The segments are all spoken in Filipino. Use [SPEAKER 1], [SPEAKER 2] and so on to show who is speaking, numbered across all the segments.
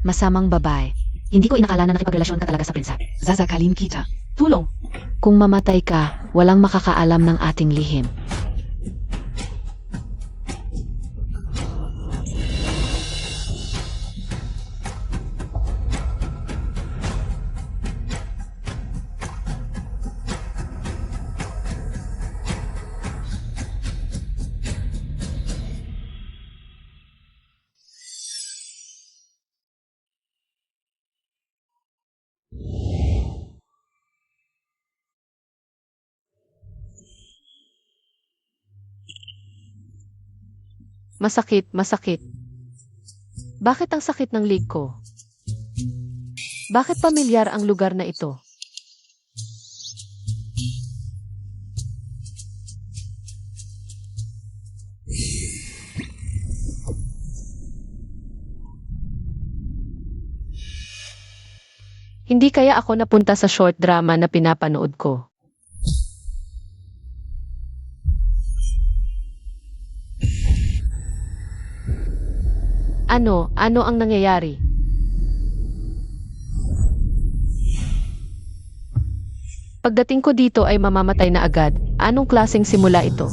[SPEAKER 1] Masamang babae. Hindi ko inakala na nakipagrelasyon ka talaga sa prinsa.
[SPEAKER 2] Zazakalin kita. Tulong!
[SPEAKER 1] Kung mamatay ka, walang makakaalam ng ating lihim. Masakit, masakit. Bakit ang sakit ng leg ko? Bakit pamilyar ang lugar na ito? Hindi kaya ako napunta sa short drama na pinapanood ko. Ano ang nangyayari? Pagdating ko dito ay mamamatay na agad. Anong klaseng simula ito?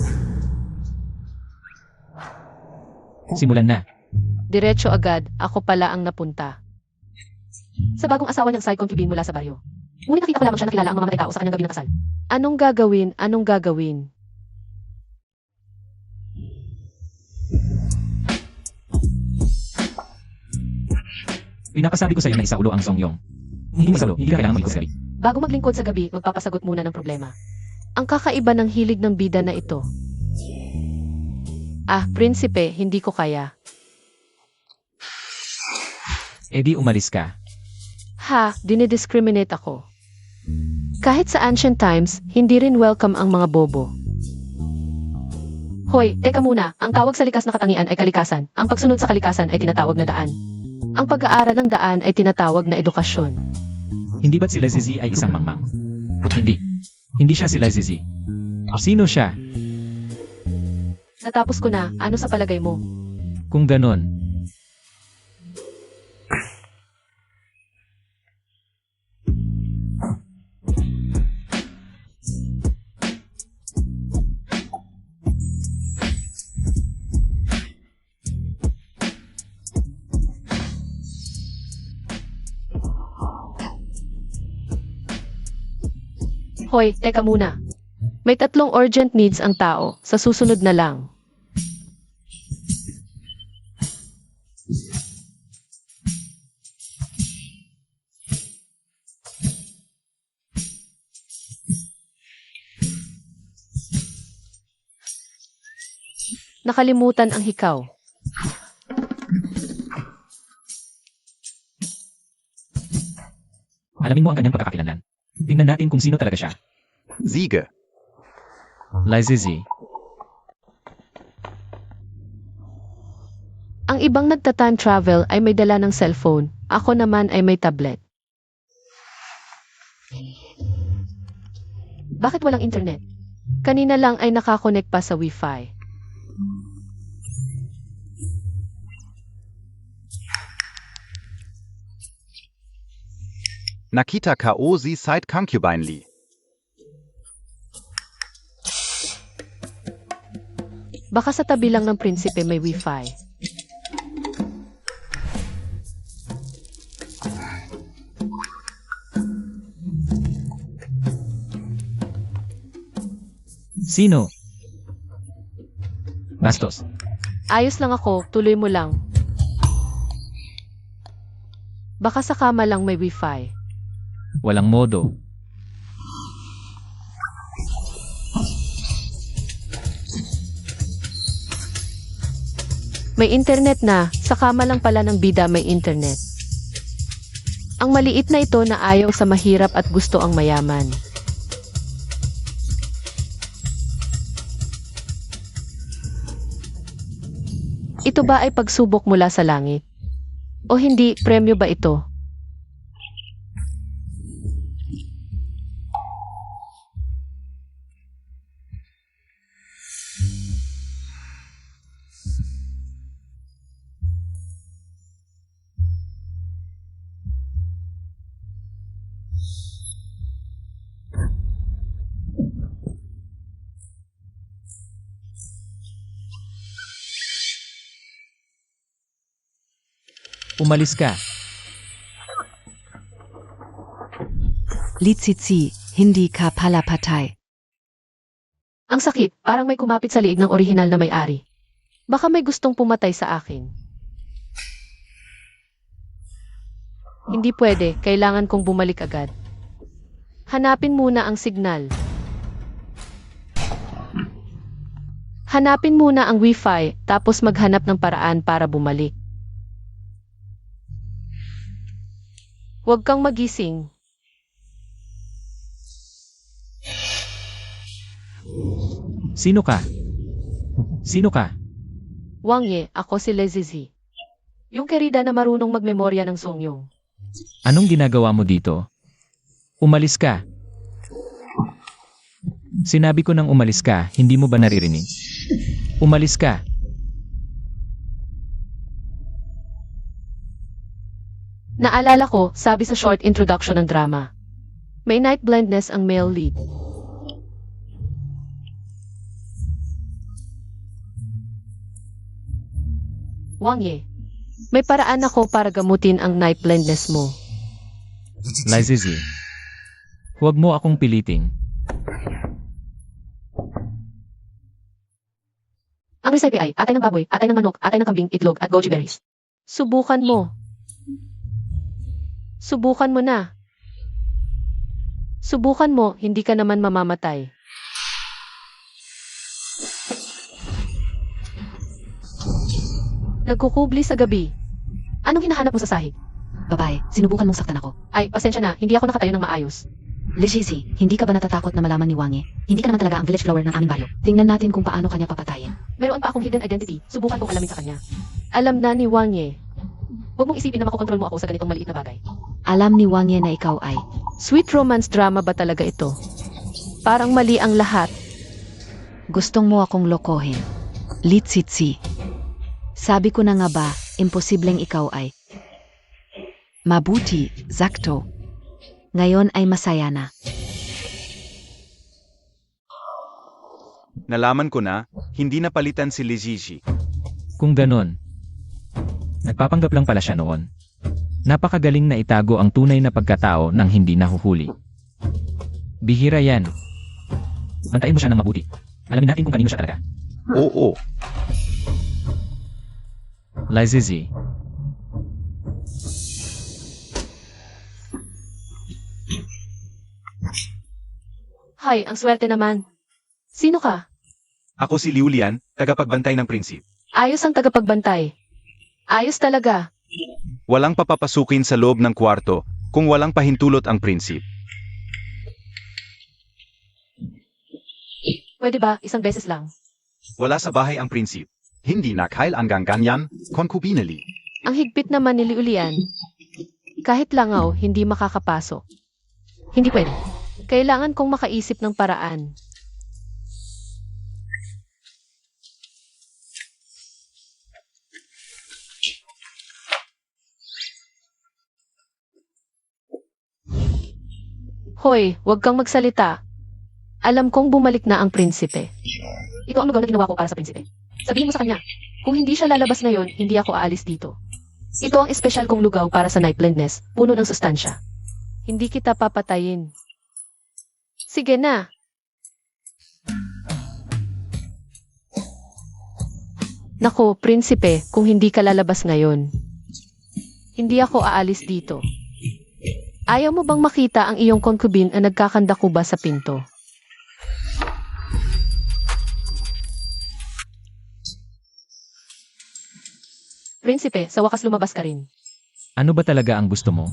[SPEAKER 3] Simulan na.
[SPEAKER 1] Diretso agad, ako pala ang napunta. Sa bagong asawa niyang side concubine mula sa baryo. Ngunit nakita ko lamang siya nakilala ang mamamatay tao sa kanyang gabi ng kasal. Anong gagawin? Anong gagawin?
[SPEAKER 3] Pinapasabi ko sa iyo na isa ulo ang Songyong. Hindi masalo, hindi ka kailangan malikot sa gabi.
[SPEAKER 1] Bago maglingkod sa gabi, magpapasagot muna ng problema. Ang kakaiba ng hilig ng bida na ito. Prinsipe, hindi ko kaya.
[SPEAKER 3] Eh di umalis ka.
[SPEAKER 1] Dinidiscriminate ako. Kahit sa ancient times, hindi rin welcome ang mga bobo. Hoy, teka muna, ang tawag sa likas na katangian ay kalikasan. Ang pagsunod sa kalikasan ay tinatawag na daan. Ang pag-aaral ng daan ay tinatawag na edukasyon.
[SPEAKER 3] Hindi ba't si Lazizi ay isang mangmang? Hindi. Hindi siya si Lazizi. Sino siya?
[SPEAKER 1] Natapos ko na, ano sa palagay mo?
[SPEAKER 3] Kung ganon.
[SPEAKER 1] Hoy, teka muna. May 3 urgent needs ang tao, sa susunod na lang. Nakalimutan ang hikaw.
[SPEAKER 3] Alamin mo ang kanyang pagkakakilanlan. Tingnan natin kung sino talaga siya.
[SPEAKER 4] Siege.
[SPEAKER 3] Lazizi.
[SPEAKER 1] Ang ibang nagta-time travel ay may dala ng cellphone, ako naman ay may tablet. Bakit walang internet? Kanina lang ay nakakonek pa sa Wi-Fi.
[SPEAKER 4] Nakita Ko si side concubine li.
[SPEAKER 1] Baka sa tabi lang ng prinsipe may Wi-Fi.
[SPEAKER 3] Sino? Bastos.
[SPEAKER 1] Ayos lang ako, tuloy mo lang. Baka sa kama lang may Wi-Fi.
[SPEAKER 3] Walang modo.
[SPEAKER 1] May internet na, sa kama lang pala ng bida may internet. Ang maliit na ito na ayaw sa mahirap at gusto ang mayaman. Ito ba ay pagsubok mula sa langit? O hindi, premyo ba ito?
[SPEAKER 3] Umalis ka.
[SPEAKER 2] Litsitsi, hindi ka pala patay.
[SPEAKER 1] Ang sakit, parang may kumapit sa liig ng orihinal na may-ari. Baka may gustong pumatay sa akin. Hindi pwede, kailangan kong bumalik agad. Hanapin muna ang signal. Hanapin muna ang Wi-Fi, tapos maghanap ng paraan para bumalik. Huwag kang magising.
[SPEAKER 3] Sino ka? Sino ka?
[SPEAKER 1] Wang Ye, ako si Lezizi. Yung kerida na marunong magmemorya ng Songyong.
[SPEAKER 3] Anong ginagawa mo dito? Umalis ka. Sinabi ko nang umalis ka, hindi mo ba naririnig? Umalis ka.
[SPEAKER 1] Naalala ko, sabi sa short introduction ng drama. May night blindness ang male lead. Wang Ye, may paraan ako para gamutin ang night blindness mo.
[SPEAKER 3] Lizizi. Huwag mo akong piliting.
[SPEAKER 1] Ang recipe ay atay ng baboy, atay ng manok, atay ng kambing, itlog at goji berries. Subukan mo. Subukan mo na. Subukan mo, hindi ka naman mamamatay. Nagkukubli sa gabi. Anong hinahanap mo sa sahig?
[SPEAKER 2] Babae, sinubukan mong saktan ako.
[SPEAKER 1] Ay, pasensya na, hindi ako nakatayo ng maayos.
[SPEAKER 2] Litsitsi, hindi ka ba natatakot na malaman ni Wang Ye? Hindi ka naman talaga ang village flower ng aming baryo. Tingnan natin kung paano kanya papatayin.
[SPEAKER 1] Meron pa akong hidden identity, subukan kong alamin sa kanya. Alam na ni Wang Ye. Huwag mong isipin na makokontrol mo ako sa ganitong maliit na bagay.
[SPEAKER 2] Alam ni Wang Ye na ikaw ay...
[SPEAKER 1] Sweet romance drama ba talaga ito? Parang mali ang lahat.
[SPEAKER 2] Gustong mo akong lokohin. Litsitsi. Sabi ko na nga ba, imposibleng ikaw ay... Mabuti, Zakto. Ngayon ay masaya na.
[SPEAKER 4] Nalaman ko na, hindi napalitan si Lizizi.
[SPEAKER 3] Kung ganon. Nagpapanggap lang pala siya noon. Napakagaling na itago ang tunay na pagkatao nang hindi nahuhuli. Bihira yan. Bantayin mo siya ng mabuti. Alamin natin kung kanino siya talaga.
[SPEAKER 4] Oo.
[SPEAKER 3] Lizizi.
[SPEAKER 1] Hay, ang swerte naman. Sino ka?
[SPEAKER 4] Ako si Liu Lian, tagapagbantay ng prinsip.
[SPEAKER 1] Ayos ang tagapagbantay. Ayos talaga.
[SPEAKER 4] Walang papapasukin sa loob ng kwarto kung walang pahintulot ang prinsip.
[SPEAKER 1] Pwede ba, isang beses lang?
[SPEAKER 4] Wala sa bahay ang prinsip. Hindi na kailangang ganyan, konkubinali.
[SPEAKER 1] Ang higpit naman ni Liulian. Kahit langaw, hindi makakapasok. Hindi pwede. Kailangan kong makaisip ng paraan. Hoy, huwag kang magsalita. Alam kong bumalik na ang prinsipe. Ito ang lugar na ginawa ko para sa prinsipe. Sabihin mo sa kanya, kung hindi siya lalabas ngayon, hindi ako aalis dito. Ito ang espesyal kong lugaw para sa night blindness, puno ng sustansya. Hindi kita papatayin. Sige na. Nako, prinsipe, kung hindi ka lalabas ngayon, hindi ako aalis dito. Ayaw mo bang makita ang iyong concubine na nagkakandakuba sa pinto? Prinsipe, sa wakas lumabas ka rin.
[SPEAKER 3] Ano ba talaga ang gusto mo?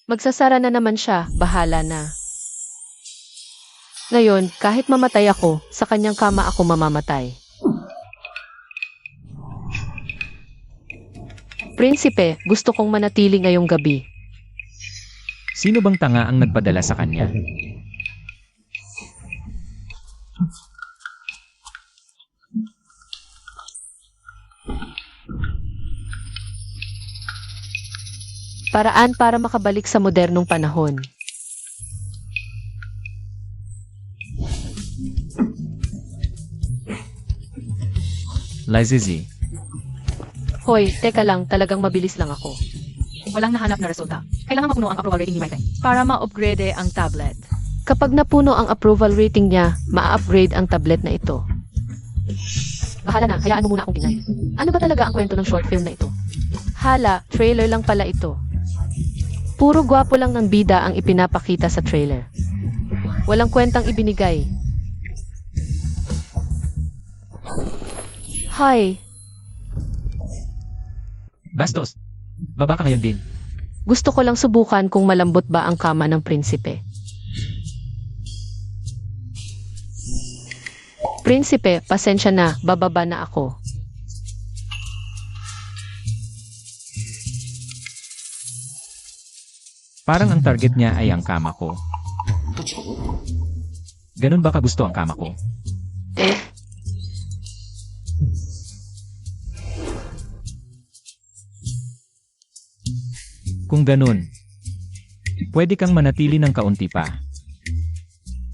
[SPEAKER 1] Magsasara na naman siya, bahala na. Ngayon, kahit mamatay ako, sa kanyang kama ako mamamatay. Prinsipe, gusto kong manatili ngayong gabi.
[SPEAKER 3] Sino bang tanga ang nagpadala sa kanya?
[SPEAKER 1] Paraan para makabalik sa modernong panahon.
[SPEAKER 3] Lizizi.
[SPEAKER 1] Hoy, teka lang, talagang mabilis lang ako.
[SPEAKER 5] Walang nahanap na resulta. Kailangan mapuno ang approval rating ni Wi-Fi para ma-upgrade ang tablet.
[SPEAKER 1] Kapag napuno ang approval rating niya, ma-upgrade ang tablet na ito. Bahala na, hayaan mo muna akong tingnan. Ano ba talaga ang kwento ng short film na ito? Hala, trailer lang pala ito. Puro gwapo lang ng bida ang ipinapakita sa trailer. Walang kwentang ibinigay. Hi,
[SPEAKER 3] Bastos, baba ka ngayon din.
[SPEAKER 1] gusto ko lang subukan kung malambot ba ang kama ng prinsipe. Prinsipe, pasensya na, bababa na ako.
[SPEAKER 3] Parang ang target niya ay ang kama ko. Ganun ba kagusto ang kama ko? Kung ganun, pwede kang manatili ng kaunti pa.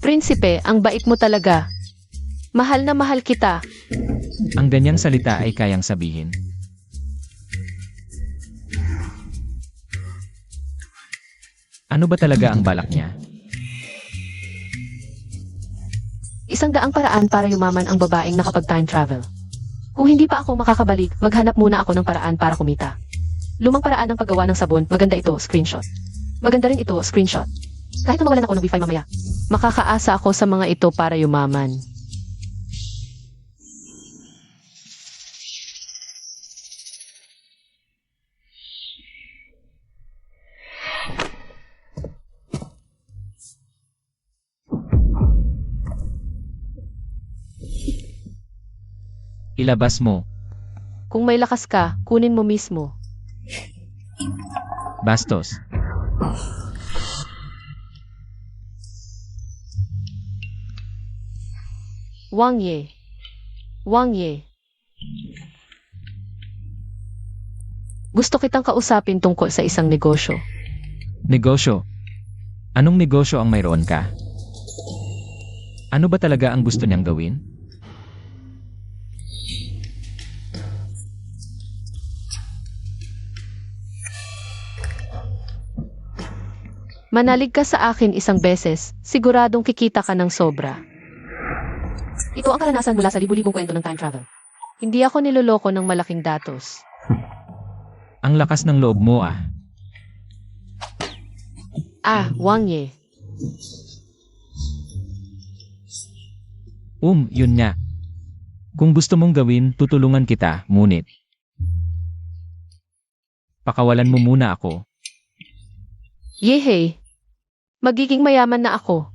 [SPEAKER 1] Prinsipe, ang bait mo talaga. Mahal na mahal kita.
[SPEAKER 3] Ang ganyang salita ay kayang sabihin. Ano ba talaga ang balak niya?
[SPEAKER 1] Isang daang paraan para yumaman ang babaeng nakapag-time travel. Kung hindi pa ako makakabalik, maghanap muna ako ng paraan para kumita. Lumang paraan ng paggawa ng sabon, maganda ito, screenshot. Maganda rin ito, screenshot. Kahit na mawalan ako ng wifi mamaya, makakaasa ako sa mga ito para yumaman.
[SPEAKER 3] Ilabas mo,
[SPEAKER 1] Kung may lakas ka, kunin mo mismo.
[SPEAKER 3] bastos.
[SPEAKER 1] Wang Ye. Wang Ye. Gusto kitang kausapin tungkol sa isang negosyo.
[SPEAKER 3] Negosyo. Anong negosyo ang mayroon ka? Ano ba talaga ang gusto niyang gawin?
[SPEAKER 1] Manalig ka sa akin isang beses, siguradong kikita ka ng sobra. Ito ang karanasan mula sa libu-libong kwento ng time travel. Hindi ako niloloko ng malaking datos.
[SPEAKER 3] Ang lakas ng loob mo ah.
[SPEAKER 1] Wang Ye.
[SPEAKER 3] Yun nga. Kung gusto mong gawin, tutulungan kita, ngunit. Pakawalan mo muna ako.
[SPEAKER 1] Yehey. Magiging mayaman na ako.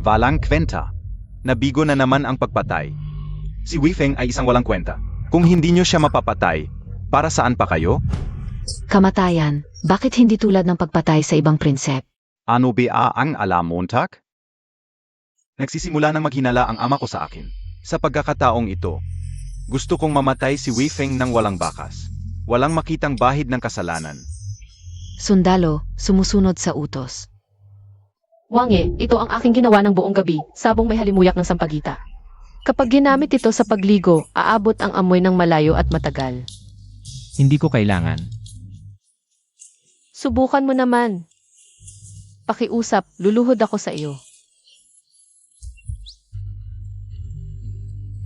[SPEAKER 4] Walang kwenta. Nabigo na naman ang pagpatay. Si Wifeng ay isang walang kwenta. Kung hindi nyo siya mapapatay, para saan pa kayo?
[SPEAKER 2] Kamatayan, bakit hindi tulad ng pagpatay sa ibang prinsep?
[SPEAKER 4] Ano ba ang alamontag? Nagsisimula ng maghinala ang ama ko sa akin. Sa pagkakataong ito, gusto kong mamatay si Wifeng ng walang bakas. Walang makitang bahid ng kasalanan.
[SPEAKER 2] Sundalo, sumusunod sa utos.
[SPEAKER 1] Wang Ye, ito ang aking ginawa ng buong gabi, sabong may halimuyak ng sampagita. Kapag ginamit ito sa pagligo, aabot ang amoy ng malayo at matagal.
[SPEAKER 3] Hindi ko kailangan.
[SPEAKER 1] Subukan mo naman. Pakiusap, luluhod ako sa iyo.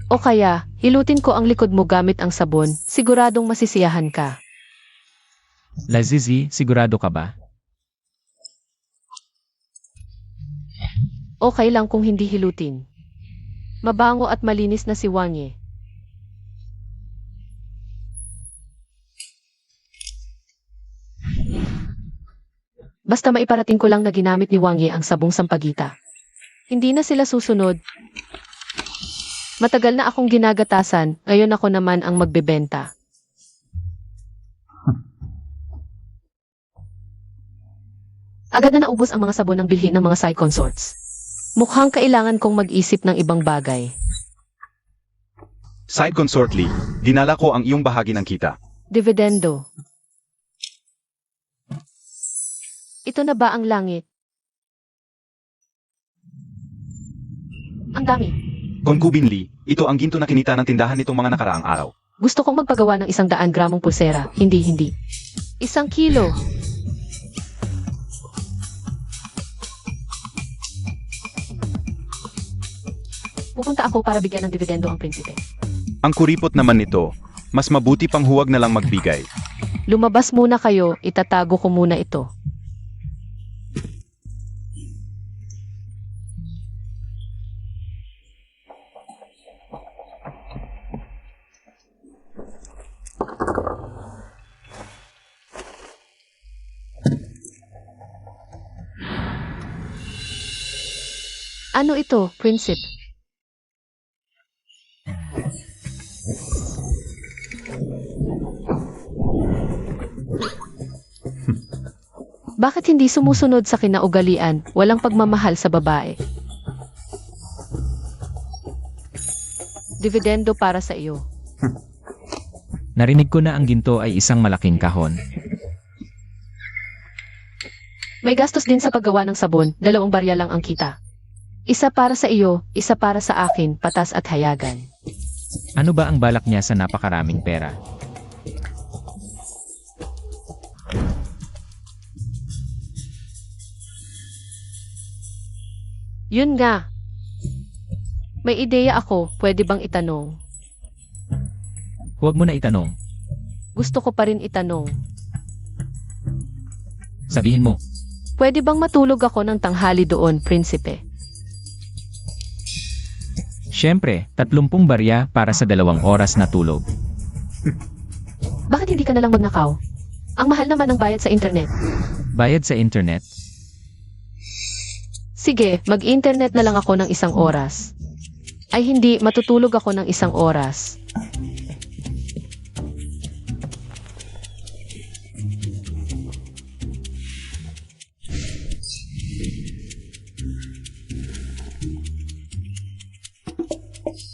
[SPEAKER 1] O kaya, hilutin ko ang likod mo gamit ang sabon, siguradong masisiyahan ka.
[SPEAKER 3] Lazizi, sigurado ka ba?
[SPEAKER 1] Okay lang kung hindi hilutin. Mabango at malinis na si Wang Ye. Basta maiparating ko lang na ginamit ni Wang Ye ang sabong sampagita. Hindi na sila susunod. Matagal na akong ginagatasan, ngayon ako naman ang magbebenta. Agad na naubos ang mga sabon ng bilhin ng mga side consorts. Mukhang kailangan kong mag-isip ng ibang bagay.
[SPEAKER 4] Side Consort Lee, dinala ko ang iyong bahagi ng kita.
[SPEAKER 1] Dividendo. Ito na ba ang langit? Ang dami.
[SPEAKER 4] Concubine Lee, ito ang ginto na kinita ng tindahan nitong mga nakaraang araw.
[SPEAKER 1] Gusto kong magpagawa ng 100 gramong pulsera. Hindi. 1 kilo. Pupunta ako para bigyan ng dividendo ang prinsipe.
[SPEAKER 4] Ang kuripot naman nito, mas mabuti pang huwag na lang magbigay.
[SPEAKER 1] Lumabas muna kayo, itatago ko muna ito. Ano ito, Prinsip? Bakit hindi sumusunod sa kinaugalian, walang pagmamahal sa babae? Dividendo para sa iyo.
[SPEAKER 3] Narinig ko na ang ginto ay isang malaking kahon.
[SPEAKER 1] May gastos din sa paggawa ng sabon, 2 barya lang ang kita. Isa para sa iyo, isa para sa akin, patas at hayagan.
[SPEAKER 3] Ano ba ang balak niya sa napakaraming pera?
[SPEAKER 1] Yun nga. May ideya ako, pwede bang itanong?
[SPEAKER 3] Huwag mo na itanong.
[SPEAKER 1] Gusto ko pa rin itanong.
[SPEAKER 3] Sabihin mo.
[SPEAKER 1] Pwede bang matulog ako ng tanghali doon, Prinsipe?
[SPEAKER 3] Siyempre, 30 barya para sa 2 oras na tulog.
[SPEAKER 1] Bakit hindi ka nalang magnakaw? Ang mahal naman ng bayad sa internet.
[SPEAKER 3] Bayad sa internet?
[SPEAKER 1] Sige, mag-internet na lang ako ng 1 oras. Ay hindi, matutulog ako ng 1 oras.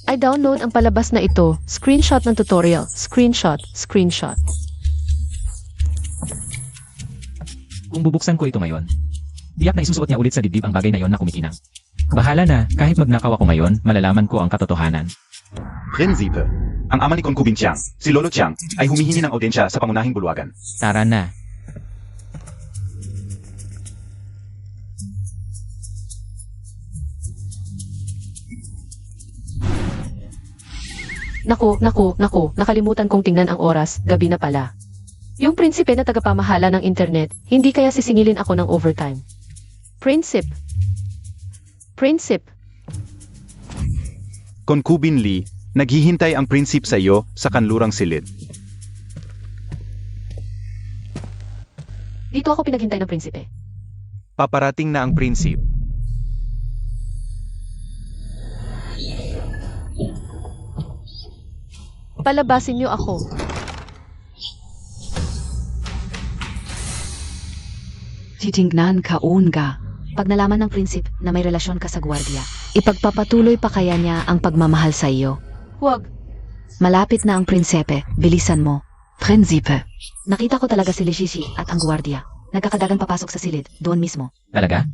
[SPEAKER 1] I download ang palabas na ito. Screenshot ng tutorial. Screenshot.
[SPEAKER 3] Kung bubuksan ko ito ngayon, tiyak na isusuot niya ulit sa dibdib ang bagay na yon na kumikinang. Bahala na, kahit magnakaw ako ngayon, malalaman ko ang katotohanan.
[SPEAKER 4] Prinsipe, ang ama ni Concubine Chiang, si Lolo Chiang, ay humihingi ng audiensya sa pangunahing bulwagan.
[SPEAKER 3] Tara na.
[SPEAKER 1] Naku, nakalimutan kong tingnan ang oras, gabi na pala. Yung prinsipe na tagapamahala ng internet, hindi kaya sisingilin ako ng overtime. Prinsip.
[SPEAKER 4] Concubine Lee, naghihintay ang prinsip sa iyo sa kanlurang silid.
[SPEAKER 1] Dito ako pinaghintay ng prinsipe.
[SPEAKER 4] Paparating na ang prinsip.
[SPEAKER 1] Palabasin niyo ako.
[SPEAKER 2] Titingnan ka unga. Pag nalaman ng prinsip na may relasyon ka sa gwardiya, ipagpapatuloy pa kaya niya ang pagmamahal sa iyo?
[SPEAKER 1] Huwag.
[SPEAKER 2] Malapit na ang prinsepe, bilisan mo. Prinsipe. Nakita ko talaga si Lishishi at ang gwardiya. Nagkakadagan papasok sa silid, doon mismo.
[SPEAKER 3] Talaga?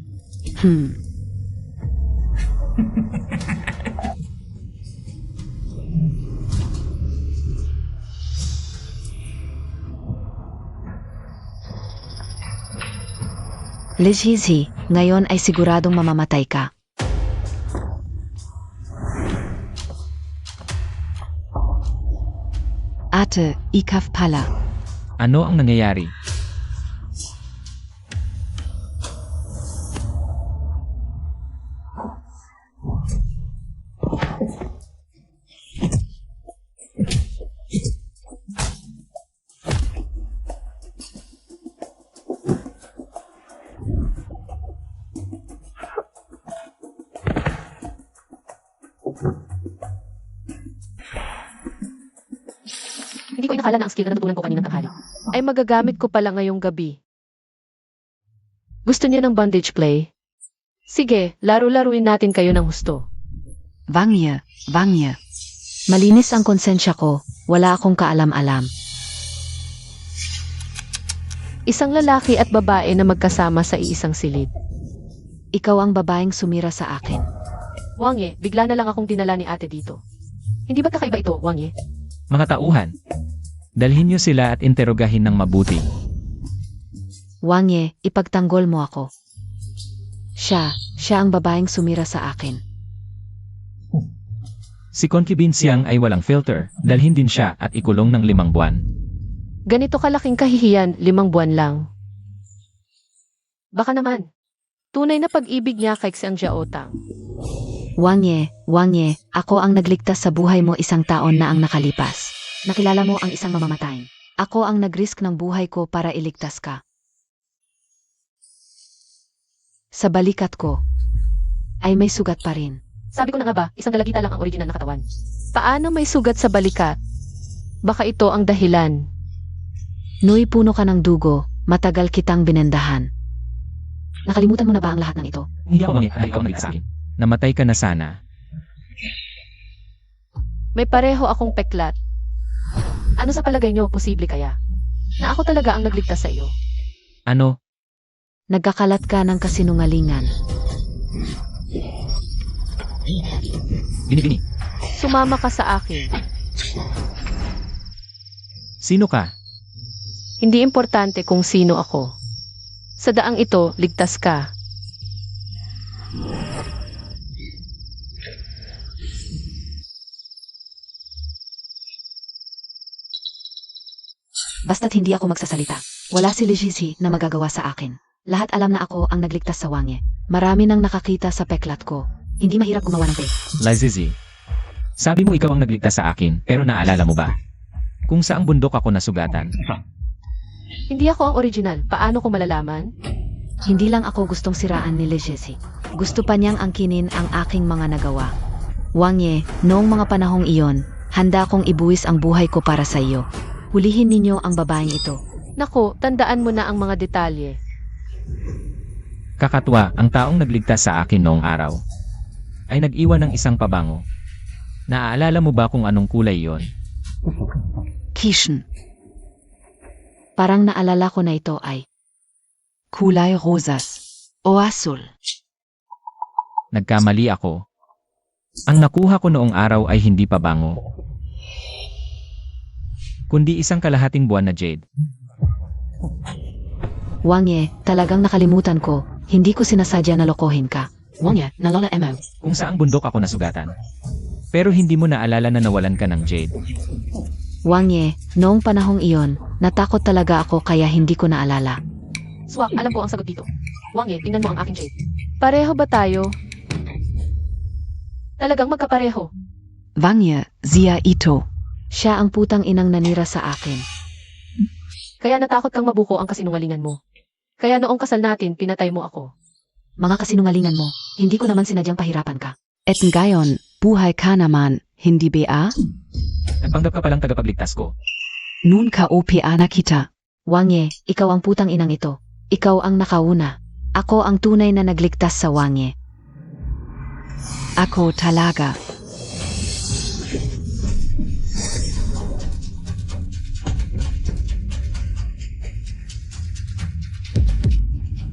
[SPEAKER 2] Lishishi, ngayon ay siguradong mamamatay ka. Ate, ikaf pala.
[SPEAKER 3] Ano ang nangyayari?
[SPEAKER 1] Hindi ko inakala na ang skill na natutunan ko kaninang tanghali ay magagamit ko pala ngayong gabi. Gusto niyo ng bondage play? Sige, laro-laruin natin kayo ng husto.
[SPEAKER 2] Vangye. Malinis ang konsensya ko, wala akong kaalam-alam.
[SPEAKER 1] Isang lalaki at babae na magkasama sa iisang silid.
[SPEAKER 2] Ikaw ang babaeng sumira sa akin.
[SPEAKER 1] Wang Ye, bigla na lang akong dinala ni ate dito. Hindi ba kakaiba ito, Wang Ye?
[SPEAKER 3] Mga tauhan, dalhin niyo sila at interogahin ng mabuti.
[SPEAKER 2] Wang Ye, ipagtanggol mo ako. Siya ang babaeng sumira sa akin.
[SPEAKER 3] Si Concubine Siang ay walang filter, dalhin din siya at ikulong ng 5 buwan.
[SPEAKER 1] Ganito kalaking kahihiyan, 5 buwan lang. Baka naman. Tunay na pag-ibig niya kay Xiang Jiaotang.
[SPEAKER 2] Wang Ye, ako ang nagligtas sa buhay mo 1 taon na ang nakalipas. Nakilala mo ang isang mamamatay. Ako ang nag-risk ng buhay ko para iligtas ka. Sa balikat ko, ay may sugat pa rin.
[SPEAKER 1] Sabi ko na nga ba, isang dalagita lang ang original na katawan. Paano may sugat sa balikat? Baka ito ang dahilan.
[SPEAKER 2] Nui, puno ka ng dugo, matagal kitang binendahan. Nakalimutan mo na ba ang lahat ng ito?
[SPEAKER 3] Hindi ako mangyay, ikaw nagligtas sa akin. Namatay ka na sana.
[SPEAKER 1] May pareho akong peklat. Ano sa palagay niyo, posible kaya? Na ako talaga ang nagligtas sa iyo.
[SPEAKER 3] Ano?
[SPEAKER 2] Nagkakalat ka ng kasinungalingan.
[SPEAKER 3] Bini-bini.
[SPEAKER 1] Sumama ka sa akin.
[SPEAKER 3] Sino ka?
[SPEAKER 1] Hindi importante kung sino ako. Sa daang ito, ligtas ka.
[SPEAKER 2] Basta't hindi ako magsasalita. Wala si Lijisi na magagawa sa akin. Lahat alam na ako ang nagligtas sa Wang Ye. Marami nang nakakita sa peklat ko. Hindi mahirap gumawa ng fake.
[SPEAKER 3] Lizizi. Sabi mo ikaw ang nagligtas sa akin, pero naalala mo ba? Kung saang bundok ako nasugatan.
[SPEAKER 1] Hindi ako ang original. Paano ko malalaman?
[SPEAKER 2] Hindi lang ako gustong siraan ni Lijisi. Gusto pa niyang angkinin ang aking mga nagawa. Wang Ye, noong mga panahong iyon, handa kong ibuwis ang buhay ko para sa iyo. Hulihin ninyo ang babaeng ito.
[SPEAKER 1] Naku, tandaan mo na ang mga detalye.
[SPEAKER 3] Kakatwa, ang taong nagligtas sa akin noong araw ay nag-iwan ng isang pabango. Naaalala mo ba kung anong kulay yon?
[SPEAKER 2] Kishen. Parang naalala ko na ito ay kulay rosas o asul.
[SPEAKER 3] Nagkamali ako. Ang nakuha ko noong araw ay hindi pabango, kundi isang kalahating buwan na jade.
[SPEAKER 2] Wang Ye, talagang nakalimutan ko. Hindi ko sinasadya na lokohin ka. Wang Ye, nalola MM.
[SPEAKER 3] Kung saang bundok ako nasugatan. Pero hindi mo naalala na nawalan ka ng jade.
[SPEAKER 2] Wang Ye, noong panahong iyon, natakot talaga ako kaya hindi ko naalala.
[SPEAKER 1] Swak, alam ko ang sagot dito. Wang Ye, tingnan mo ang aking jade. Pareho ba tayo? Talagang magkapareho.
[SPEAKER 2] Wang Ye, Zia Ito. Siya ang putang inang nanira sa akin.
[SPEAKER 1] Kaya natakot kang mabuko ang kasinungalingan mo. Kaya noong kasal natin, pinatay mo ako.
[SPEAKER 2] Mga kasinungalingan mo, hindi ko naman sinadyang pahirapan ka. Et ngayon, buhay ka naman, hindi ba?
[SPEAKER 3] Nagpanggap ka palang tagapagligtas ko.
[SPEAKER 2] Nun ka OPA na kita. Wang Ye, ikaw ang putang inang ito. Ikaw ang nakauna. Ako ang tunay na nagligtas sa Wang Ye. Ako talaga.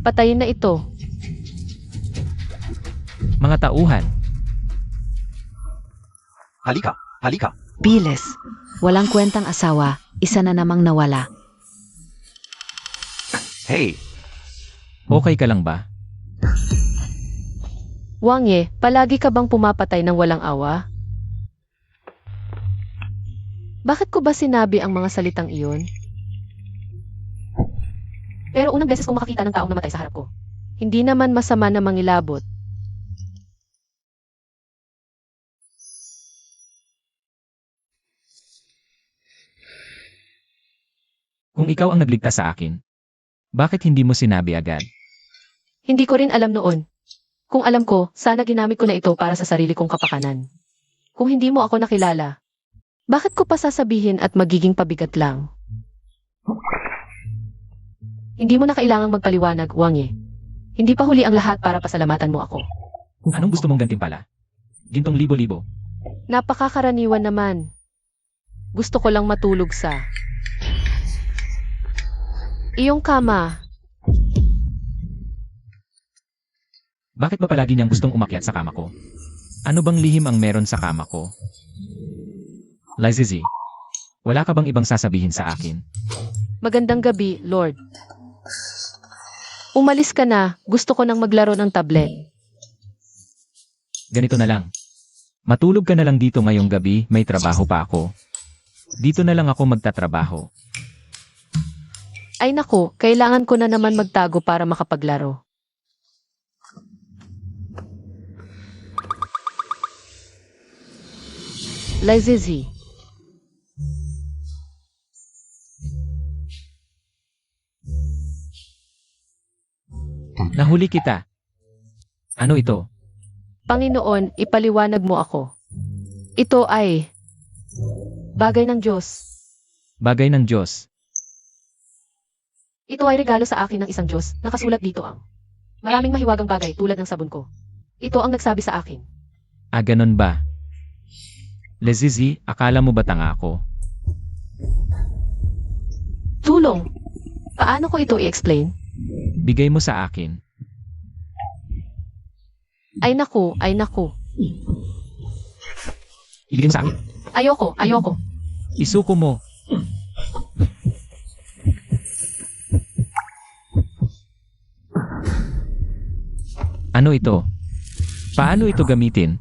[SPEAKER 1] Patayin na ito.
[SPEAKER 3] Mga tauhan,
[SPEAKER 4] Halika, halika.
[SPEAKER 2] Biles. Walang kwentang asawa, isa na namang nawala.
[SPEAKER 4] Hey,
[SPEAKER 3] okay ka lang ba?
[SPEAKER 1] Wang Ye, palagi ka bang pumapatay ng walang awa? Bakit ko ba sinabi ang mga salitang iyon? Pero unang beses kong makakita ng taong namatay sa harap ko. Hindi naman masama na mangilabot.
[SPEAKER 3] Kung ikaw ang nagligtas sa akin, bakit hindi mo sinabi agad?
[SPEAKER 1] Hindi ko rin alam noon. Kung alam ko, sana ginamit ko na ito para sa sarili kong kapakanan. Kung hindi mo ako nakilala, bakit ko pa sasabihin at magiging pabigat lang? Hindi mo na kailangang magpaliwanag, Wang Ye. Hindi pa huli ang lahat para pasalamatan mo ako.
[SPEAKER 3] Anong gusto mong gantimpala? Gintong libo-libo.
[SPEAKER 1] Napakakaraniwan naman. Gusto ko lang matulog sa iyong kama.
[SPEAKER 3] Bakit ba palagi niyang gustong umakyat sa kama ko? Ano bang lihim ang meron sa kama ko? Lizizi, wala ka bang ibang sasabihin sa akin?
[SPEAKER 1] Magandang gabi, Lord. Umalis ka na, gusto ko nang maglaro ng tablet.
[SPEAKER 3] Ganito na lang. Matulog ka na lang dito ngayong gabi, may trabaho pa ako. Dito na lang ako magtatrabaho.
[SPEAKER 1] Ay naku, kailangan ko na naman magtago para makapaglaro. Lizizi,
[SPEAKER 3] Nahuli kita. Ano ito?
[SPEAKER 1] Panginoon, ipaliwanag mo ako. Ito ay bagay ng Diyos.
[SPEAKER 3] Bagay ng Diyos.
[SPEAKER 1] Ito ay regalo sa akin ng isang Diyos. Nakasulat dito ang maraming mahiwagang bagay tulad ng sabon ko. Ito ang nagsabi sa akin.
[SPEAKER 3] Ah, ganun ba? Lizizi, akala mo ba tanga ako?
[SPEAKER 1] Tulong! Paano ko ito i-explain?
[SPEAKER 3] Bigay mo sa akin.
[SPEAKER 1] Ay naku, ay naku.
[SPEAKER 3] Ibigay mo sa akin.
[SPEAKER 1] Ayoko.
[SPEAKER 3] Isuko mo. Ano ito? Paano ito gamitin?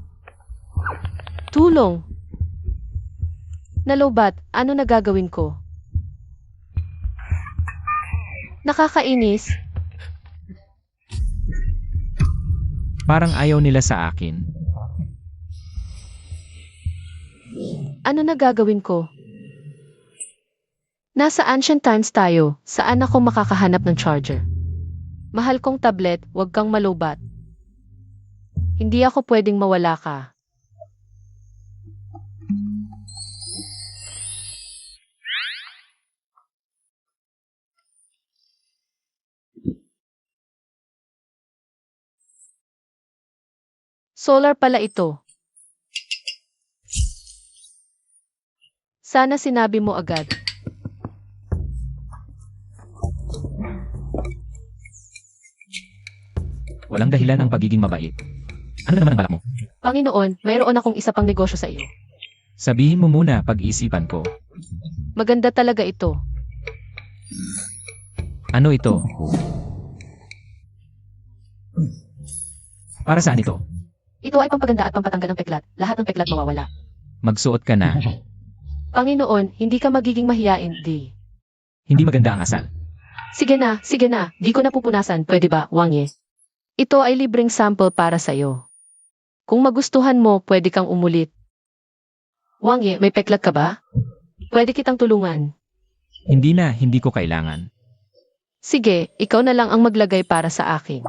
[SPEAKER 1] Tulong! Nalobat, ano na gagawin ko? Nakakainis.
[SPEAKER 3] Parang ayaw nila sa akin.
[SPEAKER 1] Ano na gagawin ko? Nasa ancient times tayo, saan ako makakahanap ng charger? Mahal kong tablet, huwag kang malubat. Hindi ako pwedeng mawala ka. Solar pala ito. Sana sinabi mo agad.
[SPEAKER 3] Walang dahilan ang pagiging mabait. Ano naman ang balak mo?
[SPEAKER 1] Panginoon, mayroon akong isa pang negosyo sa iyo.
[SPEAKER 3] Sabihin mo muna pag-isipan ko.
[SPEAKER 1] Maganda talaga ito.
[SPEAKER 3] Ano ito? Para saan ito?
[SPEAKER 1] Ito ay pampaganda at pampatanggal ng peklat. Lahat ng peklat mawawala.
[SPEAKER 3] Magsuot ka na.
[SPEAKER 1] Panginoon, hindi ka magiging mahiyain, di.
[SPEAKER 3] Hindi maganda ang asal.
[SPEAKER 1] Sige na. Di ko na pupunasan, pwede ba, Wangye? Ito ay libreng sample para sa'yo. Kung magustuhan mo, pwede kang umulit. Wangye, may peklat ka ba? Pwede kitang tulungan.
[SPEAKER 3] Hindi ko kailangan.
[SPEAKER 1] Sige, ikaw na lang ang maglagay para sa akin.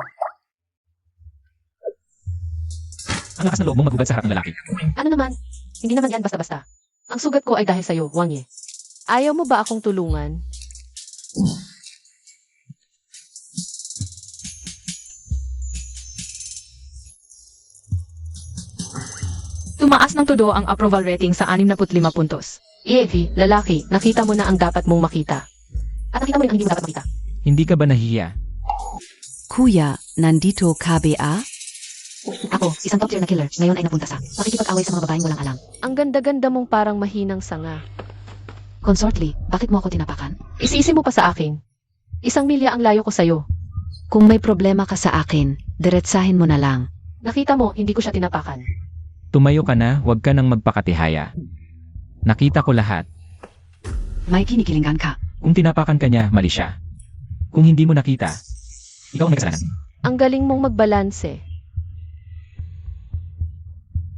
[SPEAKER 3] Ang lakas na loob mong magubad sa harap ng lalaki.
[SPEAKER 1] Ano naman? Hindi naman yan basta-basta. Ang sugat ko ay dahil sa'yo, Wangye. Ayaw mo ba akong tulungan?
[SPEAKER 5] Tumaas ng todo ang approval rating sa 65 puntos.
[SPEAKER 1] Evie, lalaki, nakita mo na ang dapat mong makita. At nakita mo rin ang hindi mo dapat makita.
[SPEAKER 3] Hindi ka ba nahihiya?
[SPEAKER 2] Kuya, nandito ka ba?
[SPEAKER 1] Ako, isang top tier na killer, ngayon ay napunta sa makikipag-away sa mga babaeng walang alam. Ang ganda-ganda mong parang mahinang sanga. Consortly, bakit mo ako tinapakan? Isisi mo pa sa akin. 1 milya ang layo ko sa'yo.
[SPEAKER 2] Kung may problema ka sa akin, diretsahin mo na lang.
[SPEAKER 1] Nakita mo, hindi ko siya tinapakan.
[SPEAKER 3] Tumayo ka na, huwag ka nang magpakatihaya. Nakita ko lahat.
[SPEAKER 2] May kinikilingan ka.
[SPEAKER 3] Kung tinapakan ka niya, mali siya. Kung hindi mo nakita, ikaw ang may kasalanan.
[SPEAKER 1] Ang galing mong magbalanse.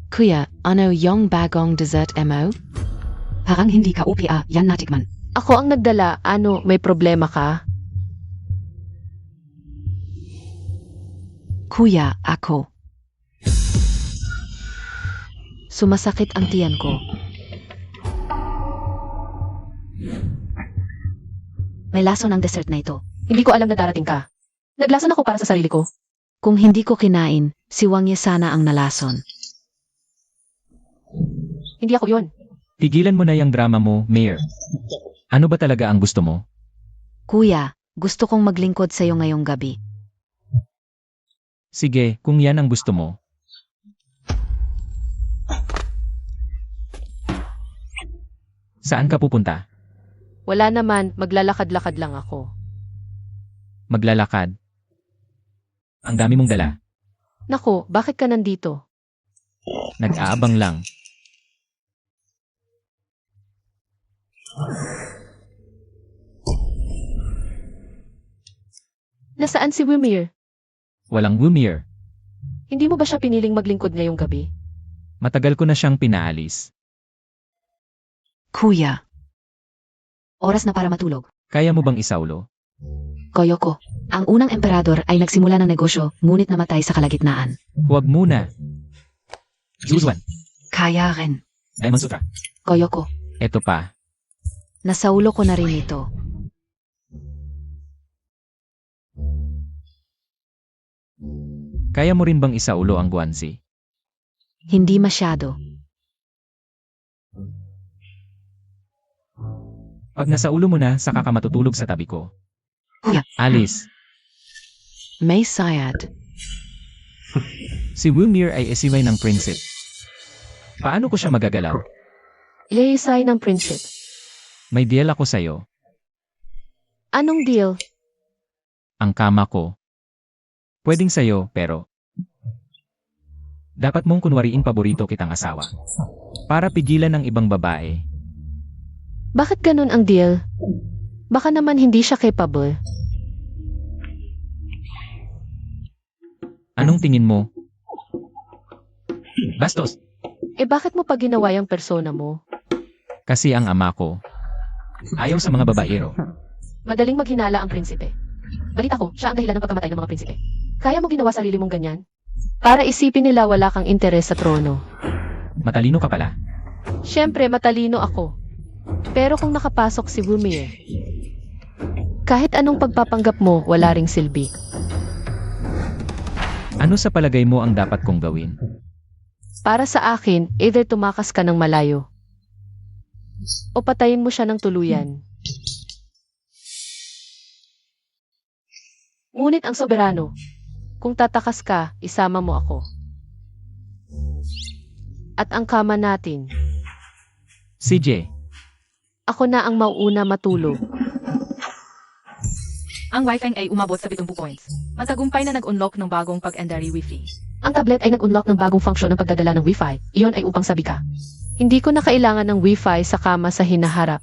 [SPEAKER 2] Kuya, ano yung bagong dessert mo? Parang hindi ka upia, yan natikman.
[SPEAKER 1] Ako ang nagdala, ano, may problema ka?
[SPEAKER 2] Kuya, ako. Sumasakit ang tiyan ko. May laso ng dessert na ito.
[SPEAKER 1] Hindi ko alam na darating ka. Naglason ako para sa sarili ko.
[SPEAKER 2] Kung hindi ko kinain, si Wangye sana ang nalason.
[SPEAKER 1] Hindi ako yon.
[SPEAKER 3] Tigilan mo na yung drama mo, Mayor. Ano ba talaga ang gusto mo?
[SPEAKER 2] Kuya, gusto kong maglingkod sa'yo ngayong gabi.
[SPEAKER 3] Sige, kung yan ang gusto mo. Saan ka pupunta?
[SPEAKER 1] Wala naman, maglalakad-lakad lang ako.
[SPEAKER 3] Maglalakad? Ang dami mong dala.
[SPEAKER 1] Nako, bakit ka nandito?
[SPEAKER 3] Nag-aabang lang.
[SPEAKER 1] Nasaan si Wimir?
[SPEAKER 3] Walang Wumir.
[SPEAKER 1] Hindi mo ba siya piniling maglingkod ngayong gabi?
[SPEAKER 3] Matagal ko na siyang pinaalis.
[SPEAKER 2] Kuya. Oras na para matulog.
[SPEAKER 3] Kaya mo bang isaulo?
[SPEAKER 2] Koyoko. Ang unang emperador ay nagsimula ng negosyo, ngunit namatay sa kalagitnaan.
[SPEAKER 3] Huwag muna. Yuzwan.
[SPEAKER 2] Kaya rin.
[SPEAKER 3] Diamond Sutra.
[SPEAKER 2] Koyoko.
[SPEAKER 3] Eto pa.
[SPEAKER 2] Nasaulo ko na rin ito.
[SPEAKER 3] Kaya mo rin bang isaulo ang Guanxi?
[SPEAKER 2] Hindi masyado.
[SPEAKER 3] Pag nasaulo mo na, saka ka matutulog sa tabi ko.
[SPEAKER 2] Kuya.
[SPEAKER 3] Alice,
[SPEAKER 2] May sayad.
[SPEAKER 3] si Wumir ay esiway ng prinsip. Paano ko siya magagalaw?
[SPEAKER 1] Ilehisay ng prinsip.
[SPEAKER 3] May deal ako sa'yo.
[SPEAKER 1] Anong deal?
[SPEAKER 3] Ang kama ko. Pwedeng sa'yo, pero dapat mong kunwariin paborito kitang asawa. Para pigilan ng ibang babae.
[SPEAKER 1] Bakit ganun ang deal? Baka naman hindi siya capable.
[SPEAKER 3] Anong tingin mo? Bastos!
[SPEAKER 1] Eh bakit mo pa ginawa yung persona mo?
[SPEAKER 3] Kasi ang ama ko ayaw sa mga babaero.
[SPEAKER 1] Madaling maghinala ang prinsipe. Balita ko, siya ang dahilan ng pagkamatay ng mga prinsipe. Kaya mo ginawa sarili mong ganyan? Para isipin nila wala kang interes sa trono.
[SPEAKER 3] Matalino ka pala.
[SPEAKER 1] Siyempre, matalino ako. Pero kung nakapasok si Wumir, kahit anong pagpapanggap mo, wala ring silbi.
[SPEAKER 3] Ano sa palagay mo ang dapat kong gawin?
[SPEAKER 1] Para sa akin, either tumakas ka ng malayo, o patayin mo siya ng tuluyan. Ngunit ang soberano, kung tatakas ka, isama mo ako. At ang kama natin,
[SPEAKER 3] CJ,
[SPEAKER 1] ako na ang mauuna matulog.
[SPEAKER 5] Ang Wi-Fi ay umabot sa 70 points. Matagumpay na nag-unlock ng bagong pag-Endari Wi-Fi.
[SPEAKER 1] Ang tablet ay nag-unlock ng bagong function ng pagdadala ng Wi-Fi. Iyon ay upang sabi ka. Hindi ko na kailangan ng Wi-Fi sa kama sa hinaharap.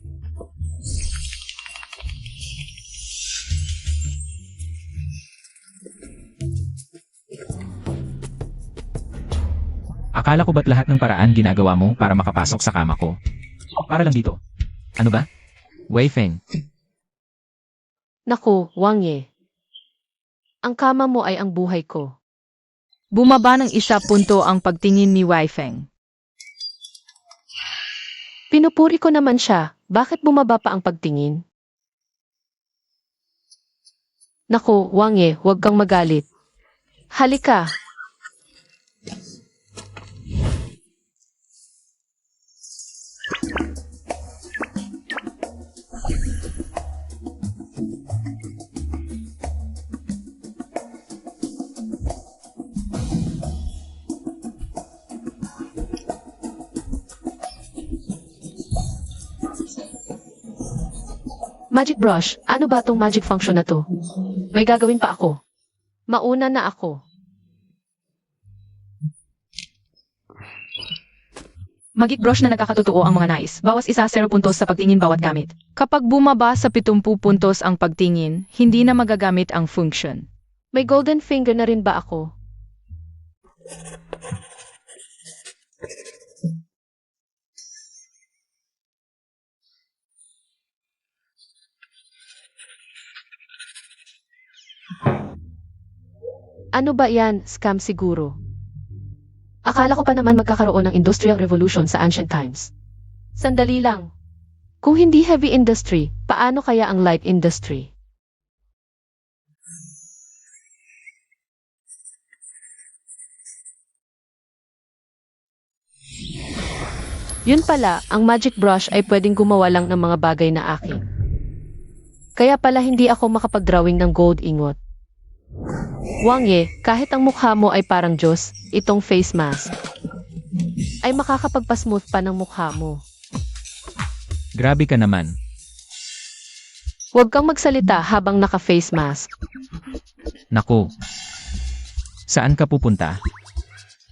[SPEAKER 3] akala ko ba't lahat ng paraan ginagawa mo para makapasok sa kama ko? Para lang dito. Ano ba? Wei Feng.
[SPEAKER 1] Naku, Wang Ye. Ang kama mo ay ang buhay ko.
[SPEAKER 5] Bumaba ng 1 punto ang pagtingin ni Wei Feng.
[SPEAKER 1] Pinupuri ko naman siya. Bakit bumaba pa ang pagtingin? Naku, Wang Ye, huwag kang magalit. Halika. Magic brush, ano ba tong magic function na to? May gagawin pa ako. Mauna na ako.
[SPEAKER 5] Magic brush na nagkakatotoo ang mga nais. Bawas isa 0 puntos sa pagtingin bawat gamit. Kapag bumaba sa 70 puntos ang pagtingin, hindi na magagamit ang function.
[SPEAKER 1] May golden finger na rin ba ako? Ano ba yan? Scam siguro. Akala ko pa naman magkakaroon ng industrial revolution sa ancient times. Sandali lang. Kung hindi heavy industry, paano kaya ang light industry? Yun pala, ang magic brush ay pwedeng gumawa lang ng mga bagay na akin. Kaya pala hindi ako makapag-drawing ng gold ingot. Wang Ye, kahit ang mukha mo ay parang Diyos, itong face mask ay makakapagpa-smooth pa ng mukha mo.
[SPEAKER 3] Grabe ka naman.
[SPEAKER 1] Huwag kang magsalita habang naka-face mask.
[SPEAKER 3] Naku. Saan ka pupunta?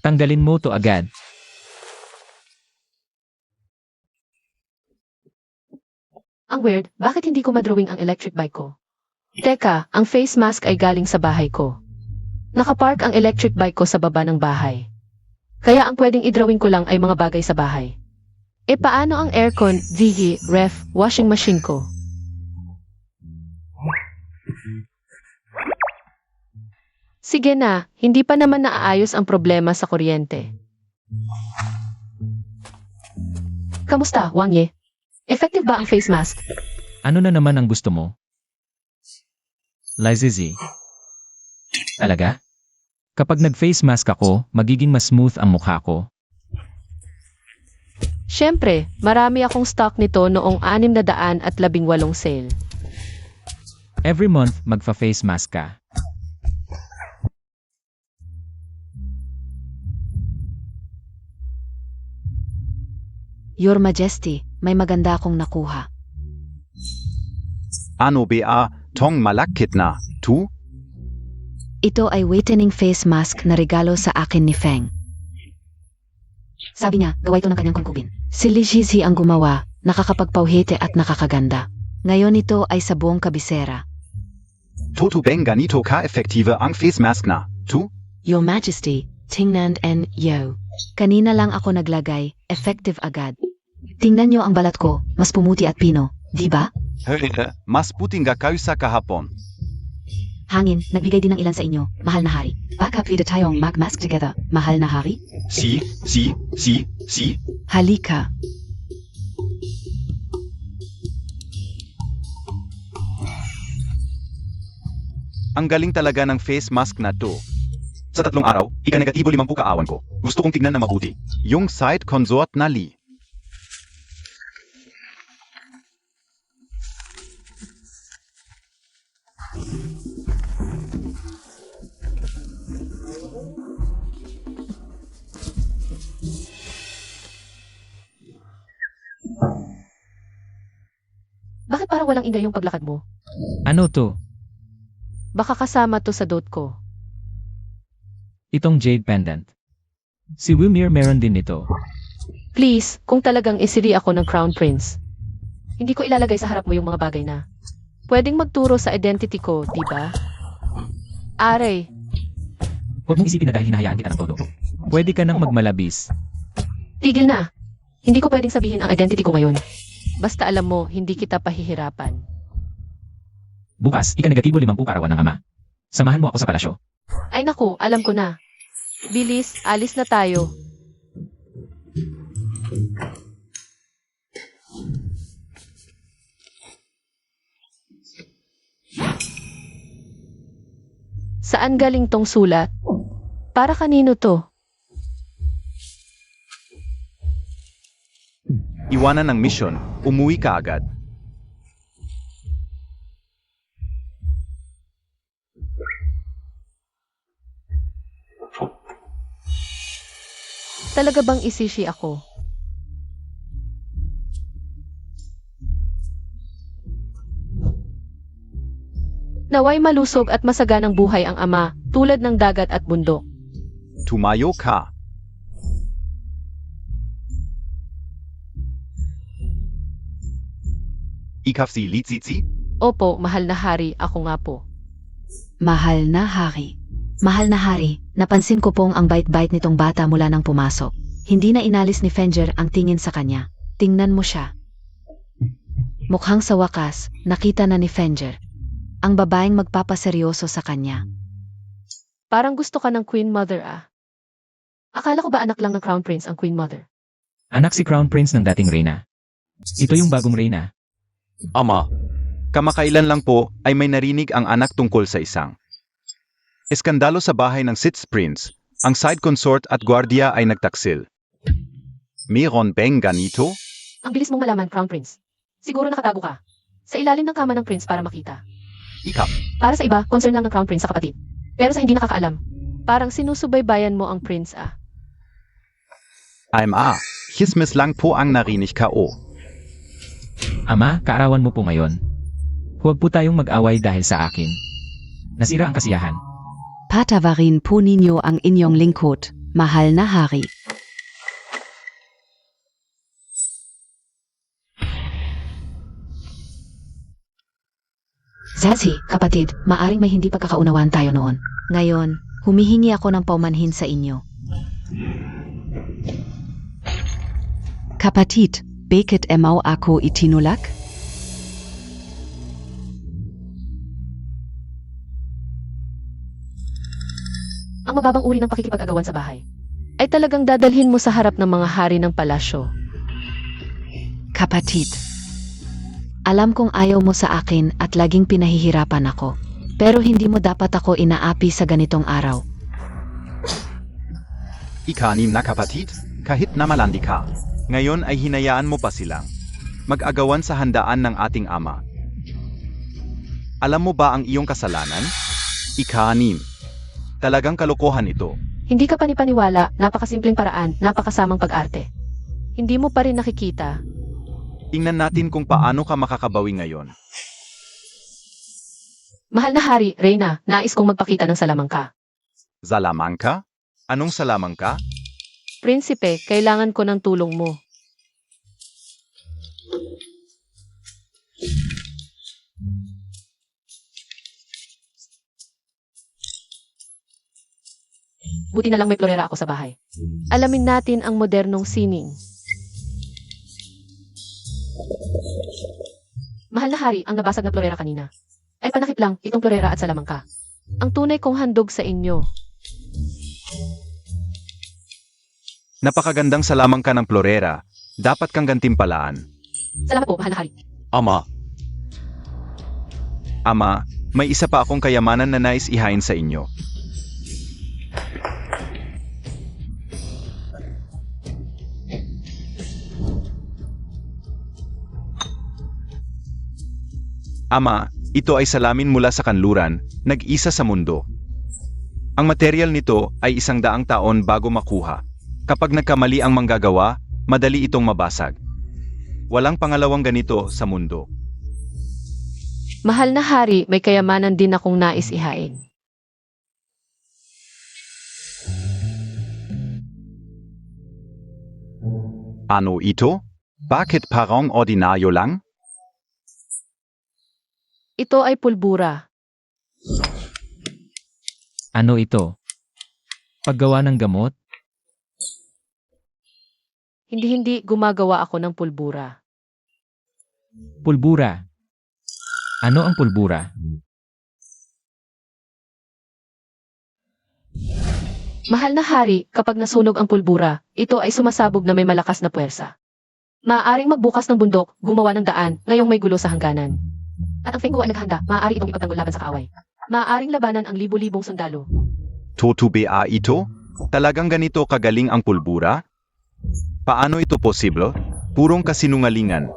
[SPEAKER 3] Tanggalin mo to agad.
[SPEAKER 1] Ang weird, bakit hindi ko madrawing ang electric bike ko? Teka, ang face mask ay galing sa bahay ko. Nakapark ang electric bike ko sa baba ng bahay. Kaya ang pwedeng idrawing ko lang ay mga bagay sa bahay. E paano ang aircon, TV, ref, washing machine ko? Sige na, hindi pa naman naaayos ang problema sa kuryente. Kamusta, Wang Ye? Effective ba ang face mask?
[SPEAKER 3] Ano na naman ang gusto mo? Lizizi. Talaga? Kapag nag-face mask ako, magiging mas smooth ang mukha ko.
[SPEAKER 1] Siyempre, marami akong stock nito noong 618 sale.
[SPEAKER 3] Every month, magfa-face mask ka.
[SPEAKER 2] Your Majesty, may maganda akong nakuha.
[SPEAKER 4] Ano ba, tong malakit na, tu?
[SPEAKER 2] Ito ay whitening face mask na regalo sa akin ni Feng. Sabi niya, gawa ito ng kanyang kungkubin. Si Li Shizi ang gumawa, nakakapagpauhite at nakakaganda. Ngayon ito ay sa buong kabisera.
[SPEAKER 4] Toto bang ganito ka-effektive ang face mask na, tu?
[SPEAKER 2] Your Majesty, tingnan and yo. Kanina lang ako naglagay, effective agad. Tingnan niyo ang balat ko, mas pumuti at pino, di ba?
[SPEAKER 4] Mas puting ga kayo sa kahapon.
[SPEAKER 2] Hangin, nagbigay din ng ilan sa inyo, mahal na hari. Baka pwede tayong mag-mask together, mahal na hari?
[SPEAKER 4] Si.
[SPEAKER 2] Halika.
[SPEAKER 4] Ang galing talaga ng face mask na to. Sa 3 araw, ika-negatibo 50 kaawan ko. Gusto kong tignan na mabuti. Yung side consort na Li.
[SPEAKER 1] Bakit parang walang ingay yung paglakad mo?
[SPEAKER 3] Ano to?
[SPEAKER 1] Baka kasama to sa dot ko.
[SPEAKER 3] Itong jade pendant. Si Wilmir meron din nito.
[SPEAKER 1] Please, kung talagang isiri ako ng Crown Prince, hindi ko ilalagay sa harap mo yung mga bagay na pwedeng magturo sa identity ko, di ba? Aray,
[SPEAKER 3] Huwag mong isipin na dahil hinahayaan kita ng todo. Pwede ka nang magmalabis.
[SPEAKER 1] tigil na. Hindi ko pwedeng sabihin ang identity ko ngayon. Basta alam mo, hindi kita pahihirapan.
[SPEAKER 3] Bukas, ika-negatibo 50 karawan ng ama. Samahan mo ako sa palasyo.
[SPEAKER 1] Ay naku, alam ko na. Bilis, alis na tayo. Saan galing tong sulat? Para kanino to?
[SPEAKER 4] Iwanan ng mission, umuwi ka agad.
[SPEAKER 1] Talaga bang isishi ako? Naway malusog at masaganang buhay ang ama, tulad ng dagat at bundok.
[SPEAKER 4] Tumayo ka. Ikaw si Litsitsi?
[SPEAKER 1] Opo, mahal na hari, ako nga po.
[SPEAKER 2] Mahal na hari. Mahal na hari, napansin ko pong ang bait-bait nitong bata mula nang pumasok. Hindi na inalis ni Fenger ang tingin sa kanya. Tingnan mo siya. Mukhang sa wakas, nakita na ni Fenger ang babaeng magpapaseryoso sa kanya.
[SPEAKER 1] Parang gusto ka ng Queen Mother ah. Akala ko ba anak lang ng Crown Prince ang Queen Mother?
[SPEAKER 3] Anak si Crown Prince ng dating reyna. Ito yung bagong reyna.
[SPEAKER 4] Ama, kamakailan lang po ay may narinig ang anak tungkol sa isang eskandalo sa bahay ng Sith Prince. Ang side consort at gwardiya ay nagtaksil. Meron bang ganito?
[SPEAKER 1] Ang bilis mong malaman, Crown Prince. Siguro nakatago ka. Sa ilalim ng kama ng Prince para makita.
[SPEAKER 4] Ikaw.
[SPEAKER 1] Para sa iba, concern lang ng Crown Prince sa kapatid. Pero sa hindi nakakaalam, parang sinusubaybayan mo ang Prince ah.
[SPEAKER 4] Hismis lang po ang narinig ko.
[SPEAKER 3] Ama, kaarawan mo po ngayon. Huwag po tayong mag-away dahil sa akin. Nasira ang kasiyahan.
[SPEAKER 2] Patawarin po ninyo ang inyong lingkod, mahal na hari.
[SPEAKER 1] Zazie, kapatid, maaring may hindi pagkakaunawaan tayo noon.
[SPEAKER 2] Ngayon, humihingi ako ng paumanhin sa inyo. Kapatid, bakit emaw ako itinulak?
[SPEAKER 1] Ang mababang uri ng pakikipag-agawan sa bahay ay talagang dadalhin mo sa harap ng mga hari ng palasyo.
[SPEAKER 2] Kapatid, alam kong ayaw mo sa akin at laging pinahihirapan ako. Pero hindi mo dapat ako inaapi sa ganitong araw.
[SPEAKER 4] Ika-anim na kapatid, kahit na malandi ka. Ngayon ay hinayaan mo pa silang mag-agawan sa handaan ng ating ama. Alam mo ba ang iyong kasalanan? Ika-anim. Talagang kalokohan ito.
[SPEAKER 1] Hindi ka panipaniwala, napakasimpleng paraan, napakasamang pag-arte. Hindi mo pa rin nakikita.
[SPEAKER 4] Tingnan natin kung paano ka makakabawi ngayon.
[SPEAKER 1] Mahal na hari, Reyna, nais kong magpakita ng salamangka.
[SPEAKER 4] Salamangka? Anong salamangka?
[SPEAKER 1] Prinsipe, kailangan ko ng tulong mo. Buti na lang may florera ako sa bahay. Alamin natin ang modernong sining. Mahal na hari, ang nabasag na florera kanina ay panakip lang itong florera at salamangka. Ang tunay kong handog sa inyo.
[SPEAKER 4] Napakagandang salamangka ng florera. Dapat kang gantimpalaan.
[SPEAKER 1] Salamat po, mahal na hari.
[SPEAKER 4] Ama. Ama, may isa pa akong kayamanan na nais ihain sa inyo. Ama, ito ay salamin mula sa kanluran, nag-isa sa mundo. Ang material nito ay 100 taon bago makuha. Kapag nagkamali ang manggagawa, madali itong mabasag. Walang pangalawang ganito sa mundo.
[SPEAKER 1] Mahal na hari, may kayamanan din akong nais ihain.
[SPEAKER 4] Ano ito? Bakit parang ordinaryo lang?
[SPEAKER 1] Ito ay pulbura.
[SPEAKER 3] Ano ito? Paggawa ng gamot?
[SPEAKER 1] Hindi gumagawa ako ng pulbura.
[SPEAKER 3] Pulbura. Ano ang pulbura?
[SPEAKER 1] Mahal na hari, kapag nasunog ang pulbura, ito ay sumasabog na may malakas na puwersa. Maaaring magbukas ng bundok, gumawa ng daan, ngayong may gulo sa hangganan. At ang Fengguo ay naghanda, maaari itong ipagtanggol laban sa kaaway. Maaaring labanan ang libu-libong sundalo.
[SPEAKER 4] Totoo ito? Talagang ganito kagaling ang pulbura? Paano ito posible? Purong kasinungalingan.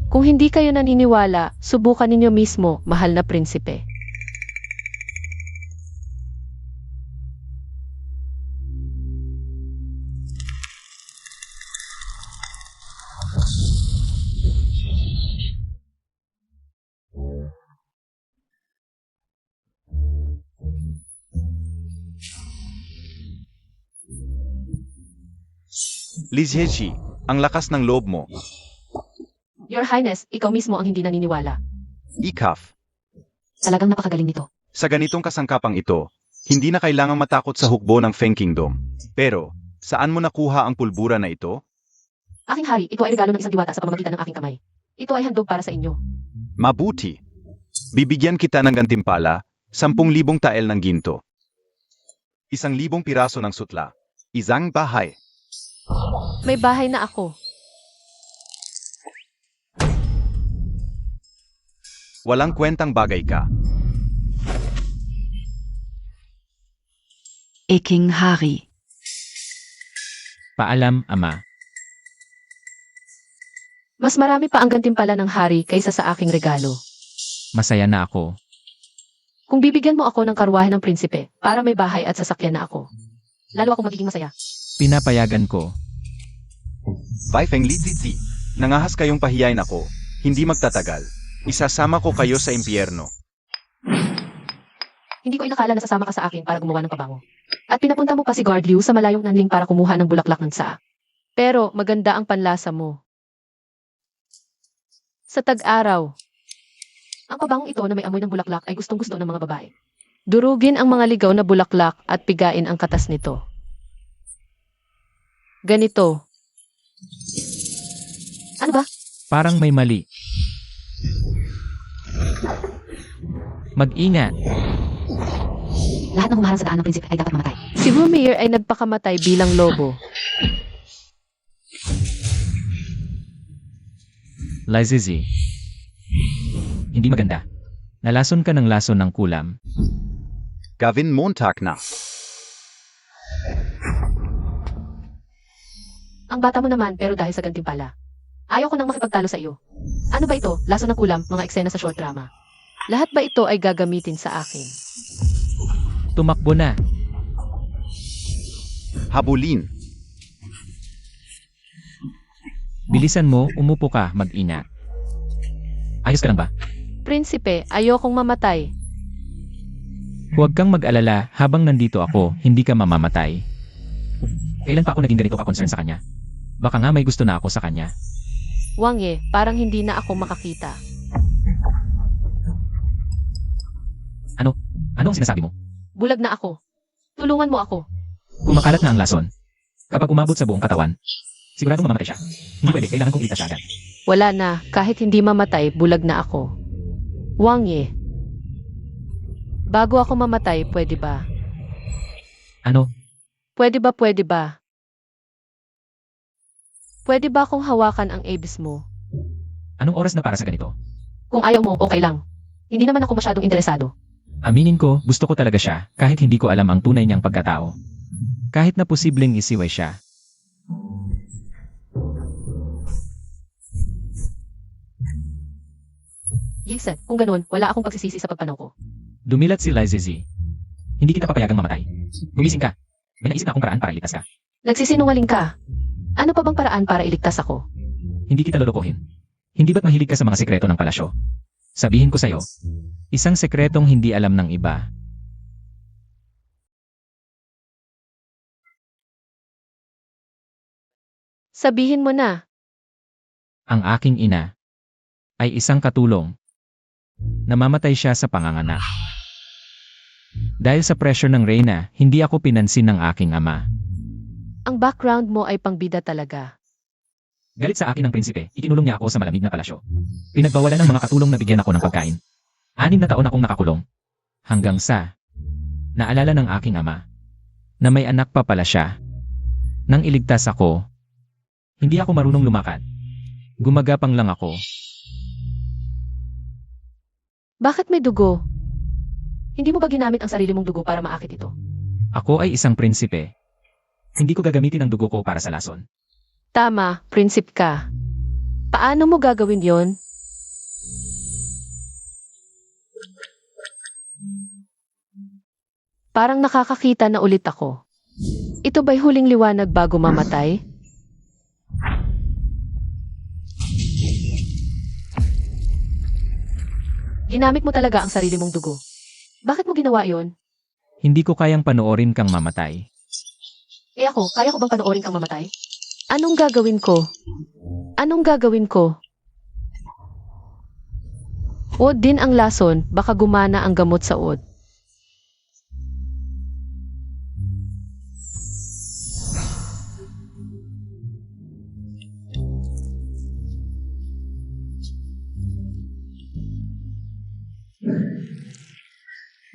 [SPEAKER 1] Kung hindi kayo naniniwala, subukan ninyo mismo, mahal na prinsipe.
[SPEAKER 4] Lizhechi, ang lakas ng loob mo.
[SPEAKER 1] Your Highness, ikaw mismo ang hindi naniniwala.
[SPEAKER 4] Ikaf.
[SPEAKER 1] Talagang napakagaling nito.
[SPEAKER 4] Sa ganitong kasangkapang ito, hindi na kailangang matakot sa hukbo ng Feng Kingdom. Pero, saan mo nakuha ang pulbura na ito?
[SPEAKER 1] Aking hari, ito ay regalo ng isang diwata sa pamamagitan ng aking kamay. Ito ay handog para sa inyo.
[SPEAKER 4] Mabuti. Bibigyan kita ng gantimpala, 10,000 tael ng ginto. 1,000 piraso ng sutla. Isang bahay.
[SPEAKER 1] May bahay na ako.
[SPEAKER 4] Walang kwentang bagay ka.
[SPEAKER 2] Aking hari.
[SPEAKER 3] Paalam, ama.
[SPEAKER 1] Mas marami pa ang gantimpala ng hari kaysa sa aking regalo.
[SPEAKER 3] Masaya na ako.
[SPEAKER 1] Kung bibigyan mo ako ng karwahe ng prinsipe, para may bahay at sasakyan na ako, lalo akong magiging masaya.
[SPEAKER 3] Pinapayagan ko.
[SPEAKER 4] Bai Feng Li Zizi, nangahas kayong pahiyain ako. Hindi magtatagal. Isasama ko kayo sa impyerno.
[SPEAKER 1] Hindi ko inakala na sasama ka sa akin para gumawa ng pabango. At pinapunta mo pa si Guard Liu sa malayong nanling para kumuha ng bulaklak ng tsaa. Pero maganda ang panlasa mo. Sa tag-araw, ang pabangong ito na may amoy ng bulaklak ay gustong-gusto ng mga babae. Durugin ang mga ligaw na bulaklak at pigain ang katas nito. Ganito. Ano ba?
[SPEAKER 3] Parang may mali. Mag-ingat.
[SPEAKER 2] Lahat ng humaharang sa daan ng prinsipe ay dapat mamatay.
[SPEAKER 1] Si Humir ay nagpakamatay bilang lobo.
[SPEAKER 3] Lizizi. Hindi maganda. Nalason ka ng lason ng kulam.
[SPEAKER 4] Gavin Montag na.
[SPEAKER 1] Ang bata mo naman pero dahil sa gantimpala. Ayaw ko nang makipagtalo sa iyo. Ano ba ito? Laso ng kulam, mga eksena sa short drama. Lahat ba ito ay gagamitin sa akin?
[SPEAKER 3] Tumakbo na.
[SPEAKER 4] Habulin.
[SPEAKER 3] Bilisan mo, umupo ka, mag-ingat. Ayos ka lang ba?
[SPEAKER 1] Prinsipe, ayokong mamatay.
[SPEAKER 3] Huwag kang mag-alala, habang nandito ako, hindi ka mamamatay. Kailan pa ako naging ganito ka-concern sa kanya? Baka nga may gusto na ako sa kanya.
[SPEAKER 1] Wangye, parang hindi na ako makakita.
[SPEAKER 3] Ano ang sinasabi mo?
[SPEAKER 1] Bulag na ako. Tulungan mo ako.
[SPEAKER 3] Kumakalat na ang lason. Kapag umabot sa buong katawan, siguradong mamamatay siya. Hindi pwede, kailangan kong iligtas siya agad.
[SPEAKER 1] Wala na, kahit hindi mamatay, bulag na ako. Wangye. Bago ako mamatay, pwede ba?
[SPEAKER 3] Ano?
[SPEAKER 1] Pwede ba? Pwede ba akong hawakan ang abs mo?
[SPEAKER 3] Anong oras na para sa ganito?
[SPEAKER 1] Kung ayaw mo, okay lang. Hindi naman ako masyadong interesado.
[SPEAKER 3] Aminin ko, gusto ko talaga siya, kahit hindi ko alam ang tunay niyang pagkatao. Kahit na posibleng isiway siya.
[SPEAKER 1] Yingset, kung ganun, wala akong pagsisisi sa pagpanaw ko.
[SPEAKER 3] Dumilat si Lizizi. Hindi kita papayagang mamatay. Gumising ka. May naisip na akong paraan para iligtas ka.
[SPEAKER 1] Nagsisinungaling ka. Ano pa bang paraan para iligtas ako?
[SPEAKER 3] Hindi kita lolokohin. Hindi ba't mahilig ka sa mga sekreto ng palasyo? Sabihin ko sa'yo, isang sekretong hindi alam ng iba.
[SPEAKER 1] Sabihin mo na.
[SPEAKER 3] Ang aking ina ay isang katulong. Namamatay siya sa panganganak. Dahil sa pressure ng Reyna, hindi ako pinansin ng aking ama.
[SPEAKER 1] Ang background mo ay pangbida talaga.
[SPEAKER 3] Galit sa akin ng prinsipe, ikinulong niya ako sa malamig na palasyo. Pinagbawalan ng mga katulong na bigyan ako ng pagkain. 6 na taon akong nakakulong. Hanggang sa naalala ng aking ama na may anak pa pala siya. Nang iligtas ako, hindi ako marunong lumakad. Gumagapang lang ako.
[SPEAKER 1] Bakit may dugo? Hindi mo ba ginamit ang sarili mong dugo para maakit ito?
[SPEAKER 3] Ako ay isang prinsipe. Hindi ko gagamitin ang dugo ko para sa lason.
[SPEAKER 1] Tama, prinsip ka. Paano mo gagawin yon? Parang nakakakita na ulit ako. Ito ba'y huling liwanag bago mamatay? Ginamit mo talaga ang sarili mong dugo. Bakit mo ginawa yon?
[SPEAKER 3] Hindi ko kayang panoorin kang mamatay.
[SPEAKER 1] Ako, kaya ko bang panoorin kang mamatay? Anong gagawin ko? Anong gagawin ko? Uod din ang lason, baka gumana ang gamot sa uod.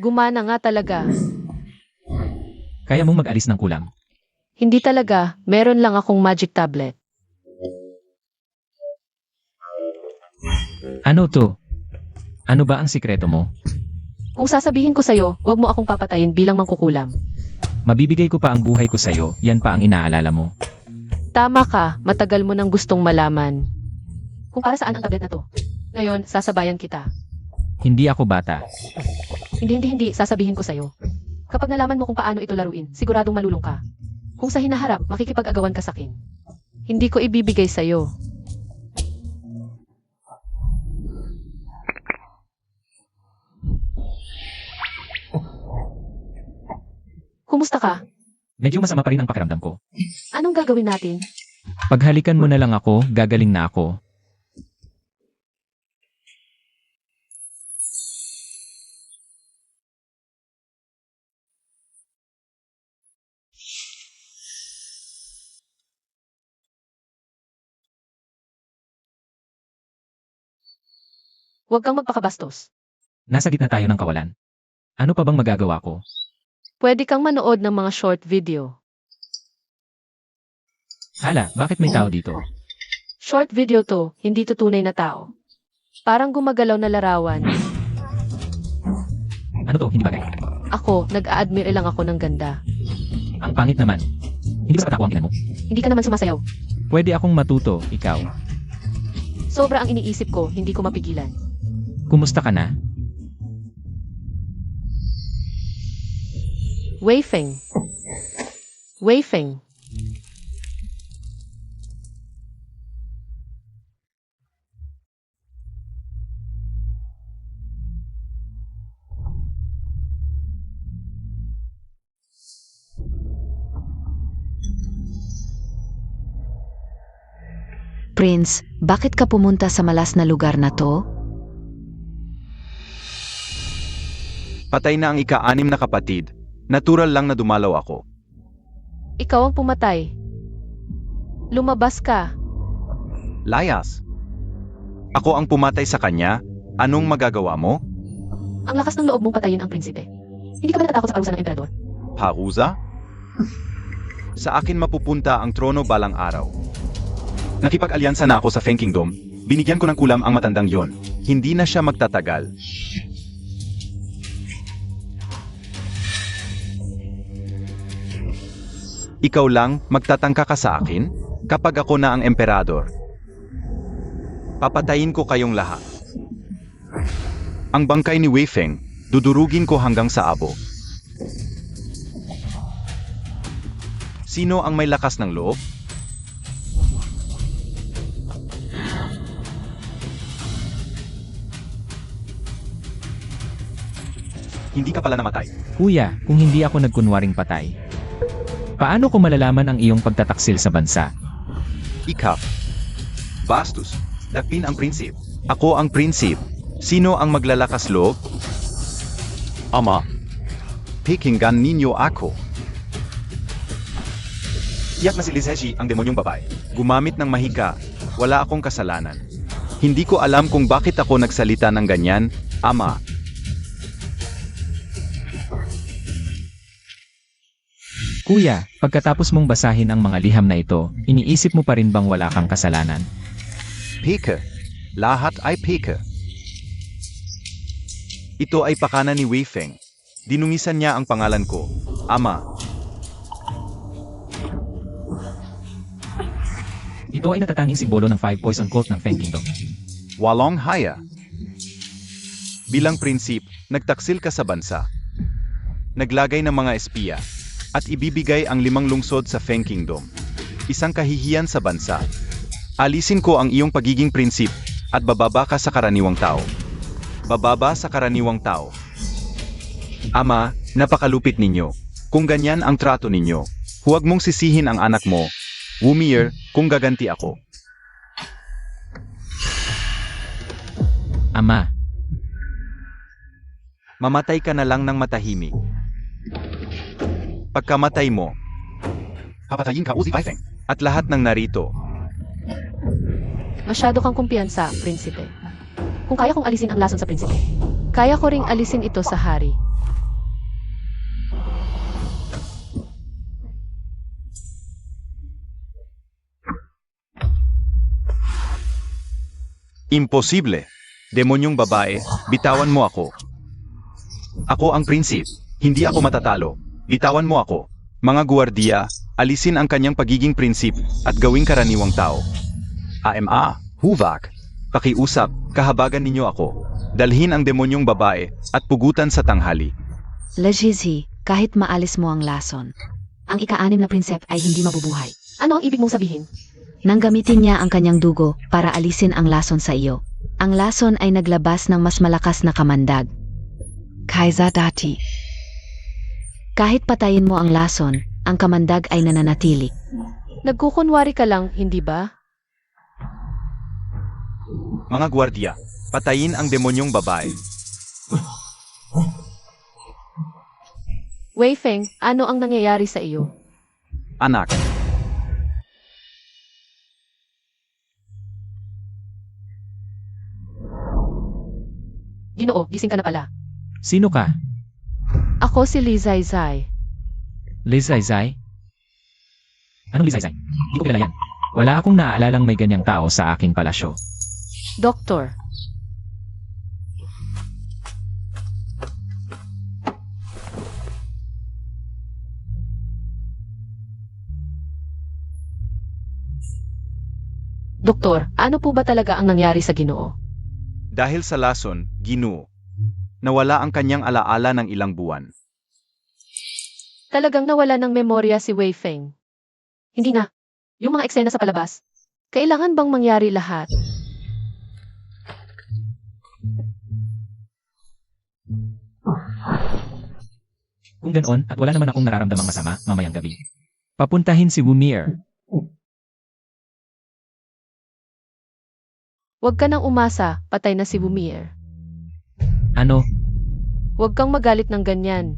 [SPEAKER 1] Gumana nga talaga.
[SPEAKER 3] Kaya mong mag-alis ng kulam.
[SPEAKER 1] Hindi talaga, meron lang akong magic tablet.
[SPEAKER 3] Ano to? Ano ba ang sikreto mo?
[SPEAKER 1] Kung sasabihin ko sa'yo, huwag mo akong papatayin bilang mangkukulam.
[SPEAKER 3] Mabibigay ko pa ang buhay ko sa'yo, yan pa ang inaalala mo.
[SPEAKER 1] Tama ka, matagal mo nang gustong malaman. Kung para saan ang tablet na to? Ngayon, sasabayan kita.
[SPEAKER 3] Hindi ako bata.
[SPEAKER 1] Hindi, sasabihin ko sa'yo. Kapag nalaman mo kung paano ito laruin, siguradong malulung ka. Kung sa hinaharap, makikipag-agawan ka sakin. Hindi ko ibibigay sa'yo. Kumusta ka?
[SPEAKER 3] Medyo masama pa rin ang pakiramdam ko.
[SPEAKER 1] Anong gagawin natin?
[SPEAKER 3] Paghalikan mo na lang ako, gagaling na ako.
[SPEAKER 1] Huwag kang magpakabastos.
[SPEAKER 3] Nasa gitna tayo ng kawalan. Ano pa bang magagawa ko?
[SPEAKER 1] Pwede kang manood ng mga short video.
[SPEAKER 3] Hala, bakit may tao dito?
[SPEAKER 1] Short video to, hindi to tunay na tao. Parang gumagalaw na larawan.
[SPEAKER 3] Ano to, hindi bagay?
[SPEAKER 1] Ako, nag-a-admire lang ako ng ganda.
[SPEAKER 3] Ang pangit naman. Hindi ba sa katawa ang tingnan mo?
[SPEAKER 1] Hindi ka naman sumasayaw.
[SPEAKER 3] Pwede akong matuto, ikaw.
[SPEAKER 1] Sobra ang iniisip ko, hindi ko mapigilan.
[SPEAKER 3] Kumusta ka na?
[SPEAKER 1] Wei Feng. Wei Feng.
[SPEAKER 2] Prince, bakit ka pumunta sa malas na lugar na to?
[SPEAKER 4] Patay na ang ika-6 na kapatid. Natural lang na dumalaw ako.
[SPEAKER 1] Ikaw ang pumatay. Lumabas ka.
[SPEAKER 4] Layas. Ako ang pumatay sa kanya? Anong magagawa mo?
[SPEAKER 1] Ang lakas ng loob mong patayin ang prinsipe. Hindi ka ba natatakot sa parusa ng emperador?
[SPEAKER 4] Parusa? Sa akin mapupunta ang trono balang araw. Nakipag-alyansa na ako sa Feng Kingdom. Binigyan ko ng kulam ang matandang yon. Hindi na siya magtatagal. Ikaw lang, magtatangka ka sa akin? Kapag ako na ang emperador. Papatayin ko kayong lahat. Ang bangkay ni Wei Feng, dudurugin ko hanggang sa abo. Sino ang may lakas ng loob? Hindi ka pala namatay.
[SPEAKER 3] Kuya, kung hindi ako nagkunwaring patay. Paano ko malalaman ang iyong pagtataksil sa bansa?
[SPEAKER 4] Ikaw. Bastos. Dakpin ang prinsip. Ako ang prinsip. Sino ang maglalakas loob? Ama. Pakinggan ninyo ako. Tiyak na si Lizeshi ang demonyong babae. Gumamit ng mahika. Wala akong kasalanan. Hindi ko alam kung bakit ako nagsalita ng ganyan, Ama.
[SPEAKER 3] Kuya, pagkatapos mong basahin ang mga liham na ito, iniisip mo pa rin bang wala kang kasalanan?
[SPEAKER 4] Peke. Lahat ay peke. Ito ay pakana ni Wei Feng. Dinungisan niya ang pangalan ko, Ama.
[SPEAKER 3] Ito ay natatanging simbolo ng 5 poison cult ng Feng Kingdom.
[SPEAKER 4] Walong haya. Bilang prinsip, nagtaksil ka sa bansa. Naglagay ng mga espiya. At ibibigay ang 5 lungsod sa Feng Kingdom. Isang kahihiyan sa bansa. Alisin ko ang iyong pagiging prinsip at bababa ka sa karaniwang tao. Bababa sa karaniwang tao. Ama, napakalupit ninyo. Kung ganyan ang trato ninyo, huwag mong sisihin ang anak mo, Wumier, kung gaganti ako.
[SPEAKER 3] Ama,
[SPEAKER 4] Mamatay ka na lang ng matahimik. Pagkamatay mo, papatayin ka, Uzi Feng. At lahat ng narito,
[SPEAKER 1] Masyado kang kumpiyansa, prinsipe. Kung kaya kong alisin ang lason sa prinsipe, kaya ko ring alisin ito sa hari.
[SPEAKER 4] imposible. Demonyong babae, bitawan mo ako. Ako ang prinsip, hindi ako matatalo. Bitawan mo ako. Mga guwardiya, alisin ang kanyang pagiging prinsip at gawing karaniwang tao. AMA, Huvak, pakiusap, kahabagan ninyo ako. Dalhin ang demonyong babae at pugutan sa tanghali.
[SPEAKER 2] Lejizi, kahit maalis mo ang lason, ang ika-6 na prinsep ay hindi mabubuhay.
[SPEAKER 1] Ano ang ibig mong sabihin?
[SPEAKER 2] Nang gamitin niya ang kanyang dugo para alisin ang lason sa iyo. Ang lason ay naglabas ng mas malakas na kamandag. Kaiser Dati. Kahit patayin mo ang lason, ang kamandag ay nananatili.
[SPEAKER 1] Nagkukunwari ka lang, hindi ba?
[SPEAKER 4] Mga gwardiya, patayin ang demonyong babae.
[SPEAKER 1] Wei Feng, ano ang nangyayari sa iyo?
[SPEAKER 4] Anak,
[SPEAKER 1] Ginoo, gising ka na pala.
[SPEAKER 3] Sino ka?
[SPEAKER 1] Ako si Li Zai Zai.
[SPEAKER 3] Liz Zaizai? Anong Liz Zaizai? Hindi ko kilala yan. Wala akong naaalalang may ganyang tao sa aking palasyo.
[SPEAKER 1] Doktor. Doktor, ano po ba talaga ang nangyari sa Ginoo?
[SPEAKER 4] dahil sa lason, Ginoo, nawala ang kanyang alaala ng ilang buwan.
[SPEAKER 1] Talagang nawala ng memorya si Wei Feng. Hindi na. Yung mga eksena sa palabas. Kailangan bang mangyari lahat?
[SPEAKER 3] Kung ganoon at wala naman akong nararamdamang masama mamayang gabi. Papuntahin si Wumir.
[SPEAKER 1] Huwag ka nang umasa, patay na si Wumir.
[SPEAKER 3] Ano?
[SPEAKER 1] Huwag kang magalit ng ganyan.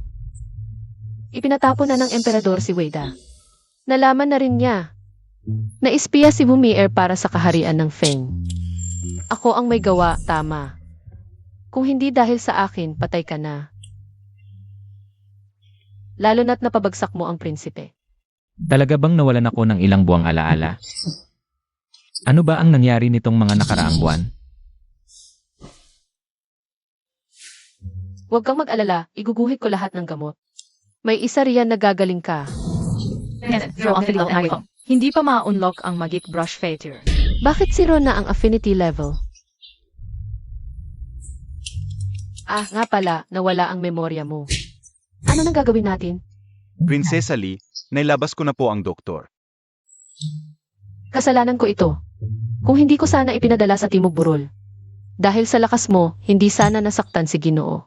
[SPEAKER 1] Ipinatapon na ng emperador si Weida. Nalaman na rin niya. Naispiya si Wumir para sa kaharian ng Feng. Ako ang may gawa, tama. Kung hindi dahil sa akin, patay ka na. Lalo na't napabagsak mo ang prinsipe.
[SPEAKER 3] Talaga bang nawalan ako ng ilang buwang alaala? Ano ba ang nangyari nitong mga nakaraang buwan?
[SPEAKER 1] Huwag kang mag-alala, iguguhit ko lahat ng gamot. May isa riyan na gagaling ka.
[SPEAKER 5] Hindi pa ma-unlock ang Magic Brush Feature.
[SPEAKER 1] Bakit zero na ang affinity level? Ah, nga pala, nawala ang memorya mo. Ano nang gagawin natin?
[SPEAKER 4] Prinsesa Li, nailabas ko na po ang doktor.
[SPEAKER 1] Kasalanan ko ito. Kung hindi ko sana ipinadala sa Timog Burol. Dahil sa lakas mo, hindi sana nasaktan si Ginoo.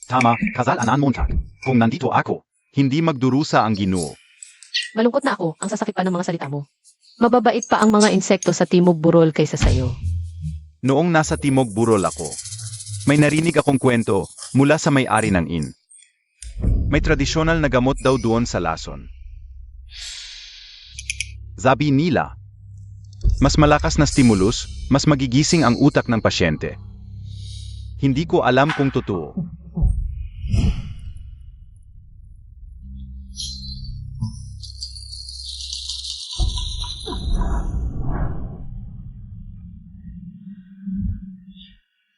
[SPEAKER 4] Tama, kasalanan Montag. Kung nandito ako, hindi magdurusa ang Ginoo.
[SPEAKER 1] Malungkot na ako, ang sasakit pa ng mga salita mo. Mababait pa ang mga insekto sa Timog Burol kaysa sayo.
[SPEAKER 4] Noong nasa Timog Burol ako, may narinig akong kwento mula sa may-ari ng inn. May tradisyonal na gamot daw doon sa lason. Sabi nila, mas malakas na stimulus, mas magigising ang utak ng pasyente. Hindi ko alam kung totoo.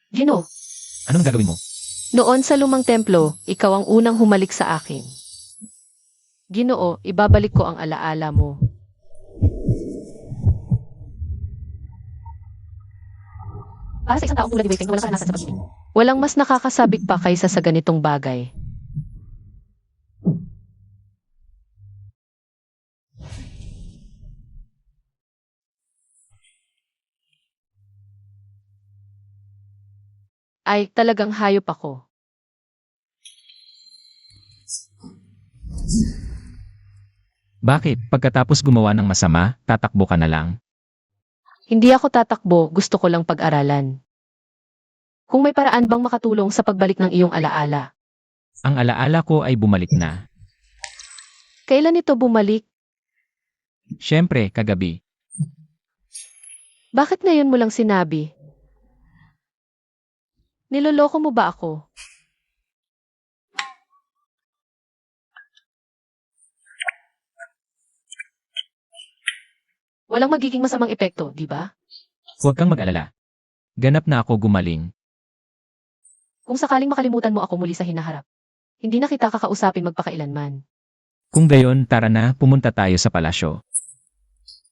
[SPEAKER 1] Ginoo,
[SPEAKER 3] Anong gagawin mo?
[SPEAKER 1] noon sa lumang templo, ikaw ang unang humalik sa akin. Ginoo, ibabalik ko ang alaala mo. Para sa isang taong tulad ni Wei Feng na walang karanasan sa pag-ibig. Walang mas nakakasabik pa kaysa sa ganitong bagay. Ay, talagang hayop ako.
[SPEAKER 3] Bakit? Pagkatapos gumawa ng masama, tatakbo ka na lang?
[SPEAKER 1] Hindi ako tatakbo, gusto ko lang pag-aralan. Kung may paraan bang makatulong sa pagbalik ng iyong alaala.
[SPEAKER 3] Ang alaala ko ay bumalik na.
[SPEAKER 1] Kailan ito bumalik?
[SPEAKER 3] Siyempre, kagabi.
[SPEAKER 1] Bakit ngayon mo lang sinabi? Niloloko mo ba ako? Walang magiging masamang epekto, di ba?
[SPEAKER 3] Huwag kang mag-alala. Ganap na ako gumaling.
[SPEAKER 1] Kung sakaling makalimutan mo ako muli sa hinaharap, hindi na kita kakausapin magpakailanman.
[SPEAKER 3] Kung gayon, tara na, pumunta tayo sa palasyo.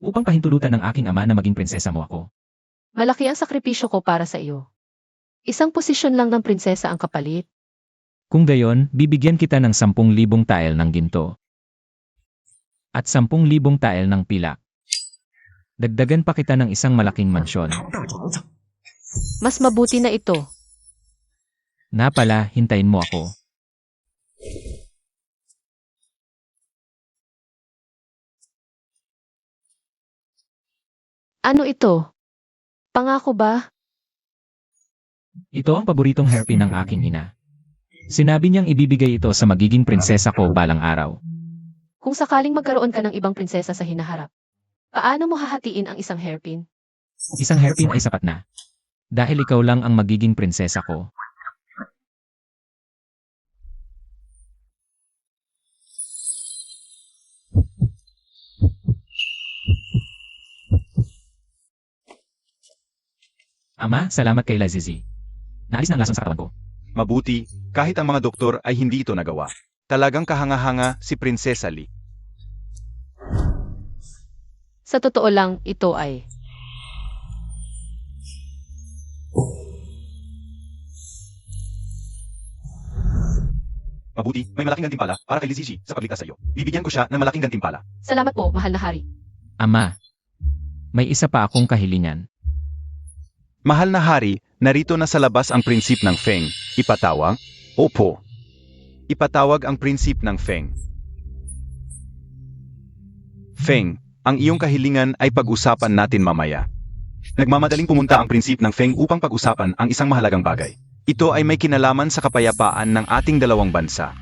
[SPEAKER 3] Upang pahintulutan ng aking ama na maging prinsesa mo ako.
[SPEAKER 1] Malaki ang sakripisyo ko para sa iyo. Isang posisyon lang ng prinsesa ang kapalit.
[SPEAKER 3] Kung gayon, bibigyan kita ng 10,000 tael ng ginto. At 10,000 tael ng pilak. Dagdagan pa kita ng isang malaking mansyon.
[SPEAKER 1] Mas mabuti na ito.
[SPEAKER 3] Na pala, hintayin mo ako.
[SPEAKER 1] Ano ito? Pangako ba?
[SPEAKER 3] Ito ang paboritong hairpin ng aking ina. Sinabi niyang ibibigay ito sa magiging prinsesa ko balang araw.
[SPEAKER 1] Kung sakaling magkaroon ka ng ibang prinsesa sa hinaharap, paano mo hahatiin ang isang hairpin?
[SPEAKER 3] Isang hairpin ay sapat na. Dahil ikaw lang ang magiging prinsesa ko. Ama, salamat kay Lazizi. Naalis na ang lason sa katawan ko.
[SPEAKER 4] Mabuti, kahit ang mga doktor ay hindi ito nagawa. Talagang kahanga-hanga si Prinsesa Lee.
[SPEAKER 1] Sa totoo lang, ito ay...
[SPEAKER 4] Mabuti, may malaking gantimpala para kay Lizizi sa pagligtas sa iyo. Bibigyan ko siya ng malaking gantimpala.
[SPEAKER 1] Salamat po, mahal na hari.
[SPEAKER 3] Ama, may isa pa akong kahilingan.
[SPEAKER 4] Mahal na hari, narito na sa labas ang prinsip ng Feng. Ipatawag? Opo. Ipatawag ang prinsip ng Feng. Feng, ang iyong kahilingan ay pag-usapan natin mamaya. Nagmamadaling pumunta ang prinsip ng Feng upang pag-usapan ang isang mahalagang bagay. Ito ay may kinalaman sa kapayapaan ng ating dalawang bansa.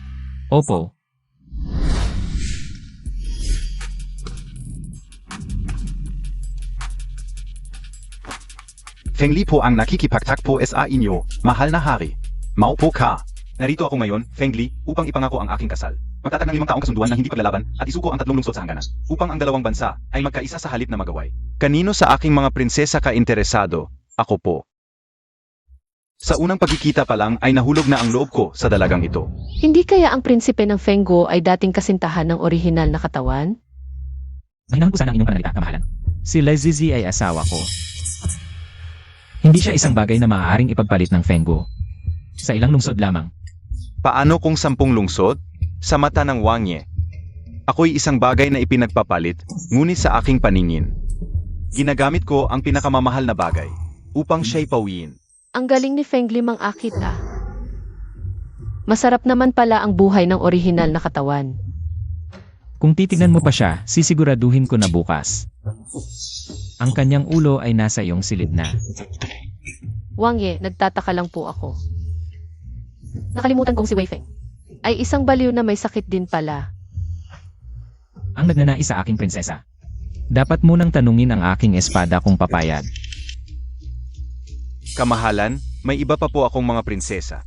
[SPEAKER 3] Opo,
[SPEAKER 4] Feng Li po ang nakikipagtakpo sa inyo, mahal na hari. Maupo ka. Narito ako ngayon, Feng Li, upang ipangako ang aking kasal. Magtatag ng 5 taong kasunduan ng hindi paglalaban at isuko ang 3 lungsod sa hangganan, upang ang dalawang bansa ay magkaisa sa halip na magaway. Kanino sa aking mga prinsesa ka interesado? Ako po. Sa unang pagkikita pa lang ay nahulog na ang loob ko sa dalagang ito.
[SPEAKER 1] Hindi kaya ang prinsipe ng Fenggo ay dating kasintahan ng orihinal na katawan?
[SPEAKER 3] mahinahan po sana ang inyong pananalita, kamahalan. Si Lazizi ay asawa ko. Hindi siya isang bagay na maaaring ipagpalit ng Fenggo. Sa ilang lungsod lamang.
[SPEAKER 4] Paano kung 10 lungsod? Sa mata ng Wang Ye. Ako'y isang bagay na ipinagpapalit, ngunit sa aking paningin. Ginagamit ko ang pinakamamahal na bagay, upang siya'y pawiin.
[SPEAKER 1] Ang galing ni Feng Li mang-akit ah. Masarap naman pala ang buhay ng orihinal na katawan.
[SPEAKER 3] Kung titignan mo pa siya, sisiguraduhin ko na bukas. Ang kanyang ulo ay nasa iyong silid na.
[SPEAKER 1] Wang Ye, nagtataka lang po ako. Nakalimutan kong si Wei Feng ay isang baliw na may sakit din pala.
[SPEAKER 3] Ang nagnanais sa aking prinsesa. Dapat munang tanungin ang aking espada kung papayag.
[SPEAKER 4] Kamahalan, may iba pa po akong mga prinsesa.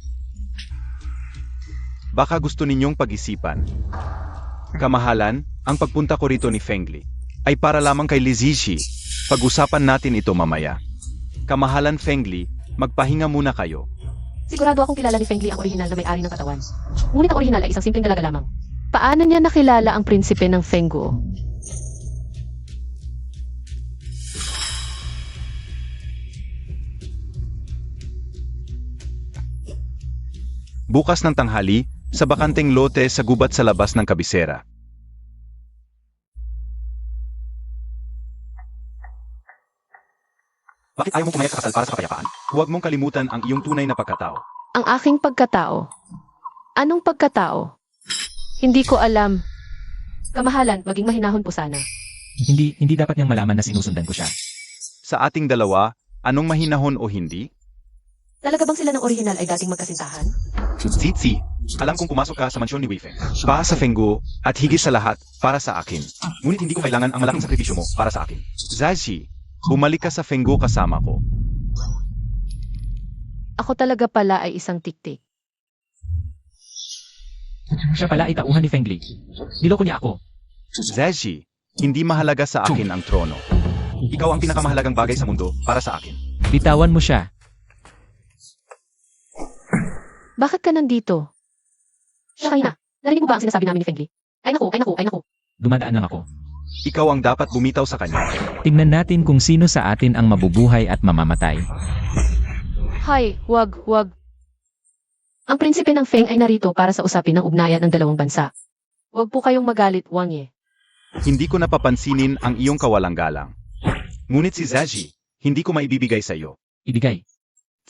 [SPEAKER 4] Baka gusto ninyong pag-isipan. Kamahalan, ang pagpunta ko rito ni Feng Li ay para lamang kay Lizizi. Pag-usapan natin ito mamaya. Kamahalan Feng Li, magpahinga muna kayo.
[SPEAKER 1] Sigurado akong kilala ni Feng Li ang orihinal na may-ari ng katawan. Ngunit ang orihinal ay isang simpleng dalaga lamang. Paano niya nakilala ang prinsipe ng Fenggo?
[SPEAKER 4] Bukas ng tanghali, sa bakanteng lote sa gubat sa labas ng kabisera. Bakit ayaw mong pumayag sa kasal para sa kapayapaan? Huwag mong kalimutan ang iyong tunay na pagkatao.
[SPEAKER 1] Ang aking pagkatao. Anong pagkatao? Hindi ko alam. Kamahalan, maging mahinahon po sana.
[SPEAKER 3] Hindi dapat niyang malaman na sinusundan ko siya.
[SPEAKER 4] Sa ating dalawa, anong mahinahon o hindi?
[SPEAKER 1] Talaga bang sila ng orihinal ay dating magkasintahan?
[SPEAKER 4] Zizi, alam kong pumasok ka sa mansyon ni Wei Feng. Para sa Fenggo, at higit sa lahat, para sa akin. Ngunit hindi ko kailangan ang malaking sakripisyo mo para sa akin. Zaji, bumalik ka sa Fenggo kasama ko.
[SPEAKER 1] Ako talaga pala ay isang tiktik.
[SPEAKER 3] Siya pala ay tauhan ni Feng Li. Niloko niya ako.
[SPEAKER 4] Zaji, hindi mahalaga sa akin ang trono. Ikaw ang pinakamahalagang bagay sa mundo para sa akin.
[SPEAKER 3] Bitawan mo siya.
[SPEAKER 1] Bakit ka nandito? Shakina, narinig mo ba ang sinasabi namin ni Feng Li? Ay naku, ay naku, ay naku.
[SPEAKER 3] Dumadaan lang ako.
[SPEAKER 4] Ikaw ang dapat bumitaw sa kanya.
[SPEAKER 3] Tingnan natin kung sino sa atin ang mabubuhay at mamamatay.
[SPEAKER 1] Hay, wag. Ang prinsipe ng Feng ay narito para sa usapin ng ugnayan ng dalawang bansa. Wag po kayong magalit, Wang Ye.
[SPEAKER 4] Hindi ko napapansinin ang iyong kawalang galang. Ngunit si Zaji, hindi ko maibibigay sa iyo.
[SPEAKER 3] Ibigay.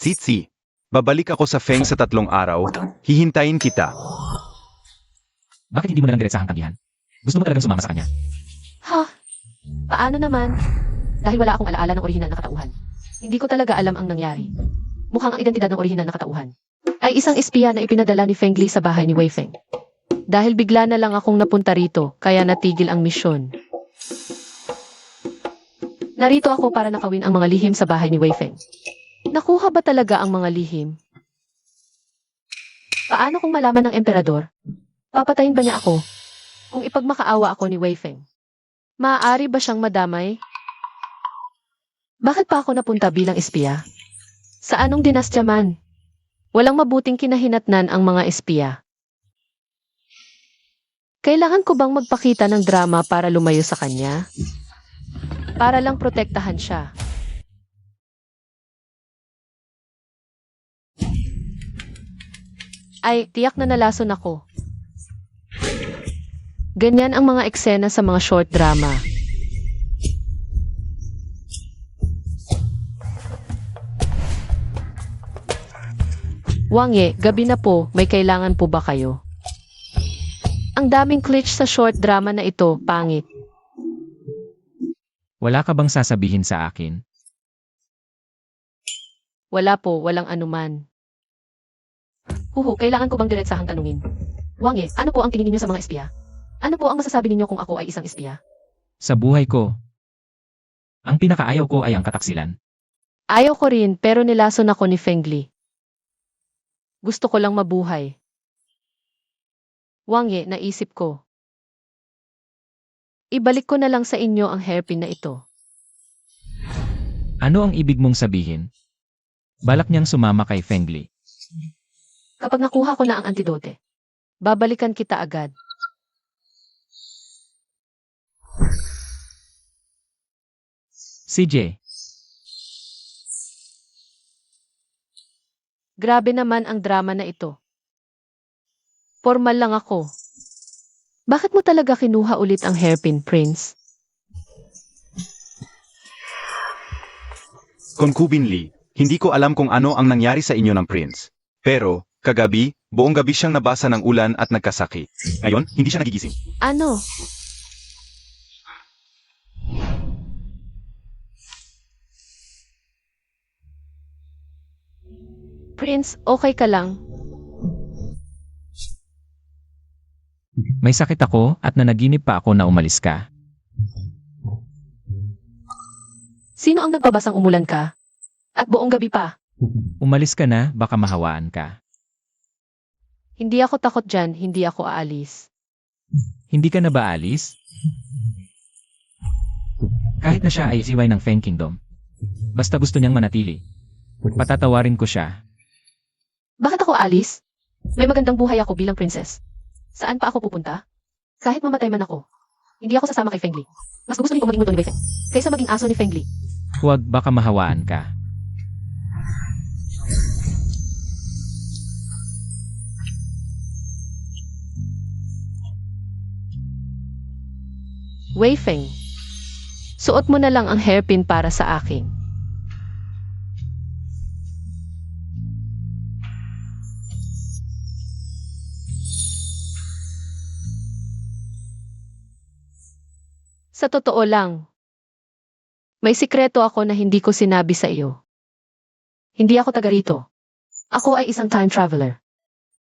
[SPEAKER 4] Zizi, babalik ako sa Feng sa 3 araw, hihintayin kita.
[SPEAKER 3] Bakit hindi mo na lang diretsahang tanggihan? Gusto mo talagang sumama sa kanya?
[SPEAKER 1] Ha? Paano naman? Dahil wala akong alaala ng orihinal na katauhan. Hindi ko talaga alam ang nangyari. Mukhang ang identidad ng orihinal na katauhan ay isang espiya na ipinadala ni Feng Li sa bahay ni Wei Feng. Dahil bigla na lang akong napunta rito, kaya natigil ang misyon. Narito ako para nakawin ang mga lihim sa bahay ni Wei Feng. Nakuha ba talaga ang mga lihim? Paano kung malaman ng emperador? Papatayin ba niya ako? Kung ipagmakaawa ako ni Wei Feng, maaari ba siyang madamay? Bakit pa ako napunta bilang espiya? Sa anong dinastya man? Walang mabuting kinahinatnan ang mga espiya. Kailangan ko bang magpakita ng drama para lumayo sa kanya? Para lang protektahan siya. Ay, tiyak na nalason ako. Ganyan ang mga eksena sa mga short drama. Wang Ye, gabi na po, may kailangan po ba kayo? Ang daming glitch sa short drama na ito, pangit.
[SPEAKER 3] Wala ka bang sasabihin sa akin?
[SPEAKER 1] Wala po, walang anuman. Huhu, kailangan ko bang diretsahang tanungin? Wang Ye, ano po ang tingin ninyo sa mga espiya? Ano po ang masasabi ninyo kung ako ay isang espiya?
[SPEAKER 3] Sa buhay ko, ang pinakaayaw ko ay ang kataksilan.
[SPEAKER 1] Ayaw ko rin, pero nilason ako ni Feng Li. Gusto ko lang mabuhay. Wang Ye, naisip ko. Ibalik ko na lang sa inyo ang hairpin na ito.
[SPEAKER 3] Ano ang ibig mong sabihin? Balak niyang sumama kay Feng Li.
[SPEAKER 1] Kapag nakuha ko na ang antidote, babalikan kita agad.
[SPEAKER 3] CJ,
[SPEAKER 1] Grabe naman ang drama na ito. Formal lang ako. Bakit mo talaga kinuha ulit ang hairpin, Prince?
[SPEAKER 4] Concubine Lee, hindi ko alam kung ano ang nangyari sa inyo ng prince. Pero, kagabi, buong gabi siyang nabasa ng ulan at nagkasakit. Ngayon, hindi siya nagigising.
[SPEAKER 1] Ano? Prince, okay ka lang?
[SPEAKER 3] may sakit ako at nanaginip pa ako na umalis ka.
[SPEAKER 1] Sino ang nagpabasang umulan ka? At buong gabi pa?
[SPEAKER 3] Umalis ka na, baka mahawaan ka.
[SPEAKER 1] Hindi ako takot dyan, hindi ako aalis.
[SPEAKER 3] Hindi ka na ba alis? Kahit na siya ay siway ng Feng Kingdom. Basta gusto niyang manatili. Patatawarin ko siya.
[SPEAKER 1] Bakit ako aalis? May magandang buhay ako bilang princess. Saan pa ako pupunta? Kahit mamatay man ako, hindi ako sasama kay Feng Li. Mas gusto ko maging multo ni Wei Feng kaysa maging aso ni Feng Li.
[SPEAKER 3] Huwag, baka mahawaan ka.
[SPEAKER 1] Wei Feng, suot mo na lang ang hairpin para sa akin. Sa totoo lang, may sikreto ako na hindi ko sinabi sa iyo. Hindi ako taga rito. Ako ay isang time traveler.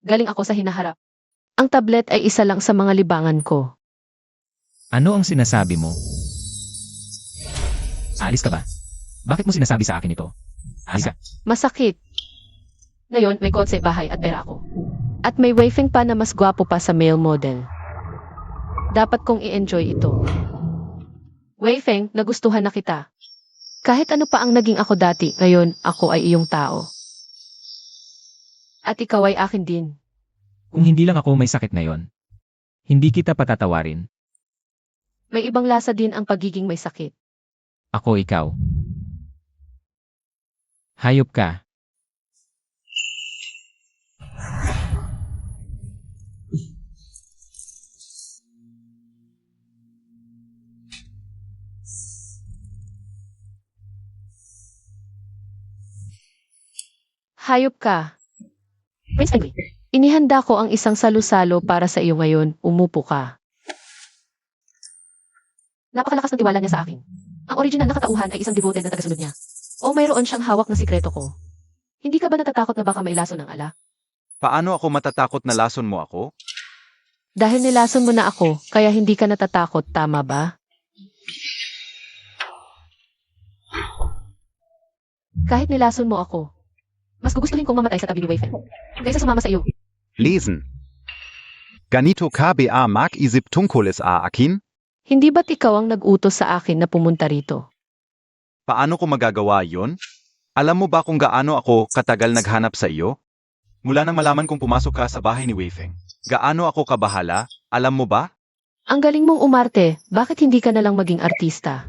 [SPEAKER 1] Galing ako sa hinaharap. Ang tablet ay isa lang sa mga libangan ko.
[SPEAKER 3] Ano ang sinasabi mo? Alis ka ba? Bakit mo sinasabi sa akin ito? Alis ka.
[SPEAKER 1] Masakit. Ngayon, may kotse, bahay at pera ako. At may Wei Feng pa na mas gwapo pa sa male model. Dapat kong i-enjoy ito. Wei Feng, nagustuhan na kita. Kahit ano pa ang naging ako dati, ngayon ako ay iyong tao. At ikaw ay akin din.
[SPEAKER 3] Kung hindi lang ako may sakit ngayon, hindi kita patatawarin.
[SPEAKER 1] May ibang lasa din ang pagiging may sakit.
[SPEAKER 3] Ako ikaw. Hayop ka.
[SPEAKER 1] Hayop ka. Prince Feng Li, inihanda ko ang isang salusalo para sa iyo ngayon, umupo ka. Napakalakas ng tiwala niya sa akin. Ang original na katauhan ay isang devoted na tagasunod niya. O mayroon siyang hawak na sikreto ko. Hindi ka ba natatakot na baka mailason ng ala?
[SPEAKER 4] Paano ako matatakot na lason mo ako?
[SPEAKER 1] Dahil nilason mo na ako, kaya hindi ka natatakot, tama ba? Kahit nilason mo ako, mas gugustuhin kong mamatay sa tabi ni Wei Feng kaysa sumama sa iyo.
[SPEAKER 4] Lesen. Ganito KBA mag-isip tungkol sa akin?
[SPEAKER 1] Hindi ba't ikaw ang nag-utos sa akin na pumunta rito?
[SPEAKER 4] Paano ko magagawa yon? Alam mo ba kung gaano ako katagal naghanap sa iyo? Mula nang malaman kong pumasok ka sa bahay ni Wei Feng. Gaano ako kabahala, alam mo ba?
[SPEAKER 1] Ang galing mong umarte, bakit hindi ka na lang maging artista?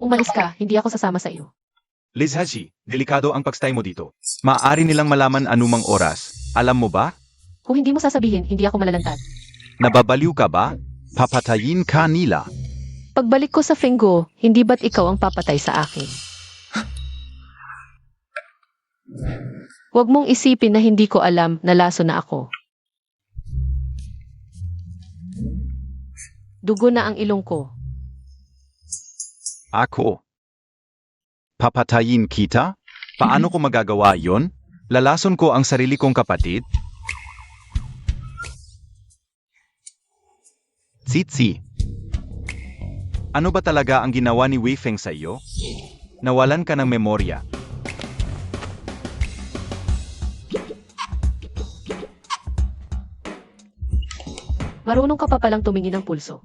[SPEAKER 1] Umalis ka, hindi ako sasama sa iyo.
[SPEAKER 4] Liz Haji, delikado ang pagstay mo dito. Maaari nilang malaman anumang oras. Alam mo ba?
[SPEAKER 1] Kung hindi mo sasabihin, hindi ako malalantad.
[SPEAKER 4] Nababaliw ka ba? Papatayin ka nila.
[SPEAKER 1] Pagbalik ko sa Fenggo, hindi ba't ikaw ang papatay sa akin? Huwag mong isipin na hindi ko alam na laso na ako. Dugo na ang ilong ko.
[SPEAKER 4] Ako. Papatayin kita? Paano ko magagawa yon? Lalason ko ang sarili kong kapatid? Tsitsi. Ano ba talaga ang ginawa ni Wei Feng sa iyo? Nawalan ka ng memorya.
[SPEAKER 1] Marunong ka pa palang tumingin ng pulso.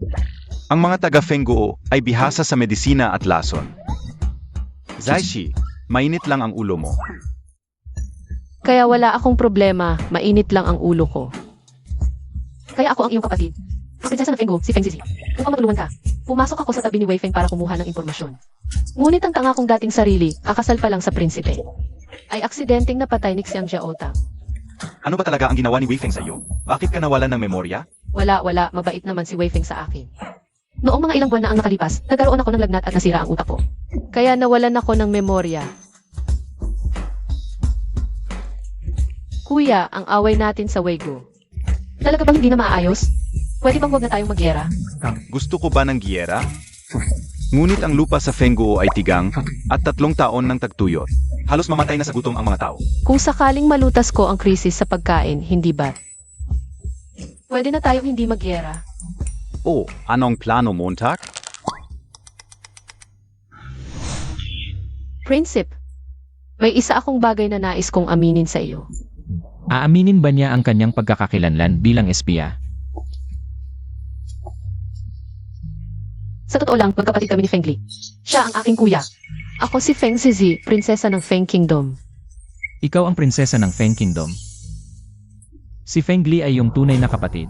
[SPEAKER 4] Ang mga taga-Fengguo ay bihasa sa medisina at lason. Zaishi, mainit lang ang ulo mo.
[SPEAKER 1] Kaya wala akong problema, mainit lang ang ulo ko. Kaya ako ang iyong kapatid. Ang prinsesa ng Fenggo, si Feng Zizi. Upang matulungan ka, pumasok ako sa tabi ni Wei Feng para kumuha ng impormasyon. Ngunit ang tanga kong dating sarili, kakasal pa lang sa prinsipe, ay aksidenteng napatay ni Xiang Jiaotang.
[SPEAKER 4] Ano ba talaga ang ginawa ni Wei Feng sa iyo? Bakit ka nawalan ng memorya?
[SPEAKER 1] Wala, mabait naman si Wei Feng sa akin. Noong mga ilang buwan na ang nakalipas, nagkaroon ako ng lagnat at nasira ang utak ko. Kaya nawalan ako ng memorya. Kuya, ang away natin sa Weigo. Talaga bang hindi na maayos? Pwede bang huwag na tayong magyera?
[SPEAKER 4] Gusto ko ba ng giyera? Ngunit ang lupa sa Fengguo ay tigang at 3 taon ng tagtuyot. Halos mamatay na sa gutom ang mga tao.
[SPEAKER 1] Kung sakaling malutas ko ang krisis sa pagkain, hindi ba? Pwede na tayong hindi magyera.
[SPEAKER 4] Oh, anong plano, Montag?
[SPEAKER 1] Prinsip, may isa akong bagay na nais kong aminin sa iyo.
[SPEAKER 3] Aaminin ba niya ang kanyang pagkakakilanlan bilang espiya?
[SPEAKER 1] Sa totoo lang, magkapatid kami ni Feng Li. Siya ang aking kuya. Ako si Feng Zizi, prinsesa ng Feng Kingdom.
[SPEAKER 3] Ikaw ang prinsesa ng Feng Kingdom. Si Feng Li ay iyong tunay na kapatid.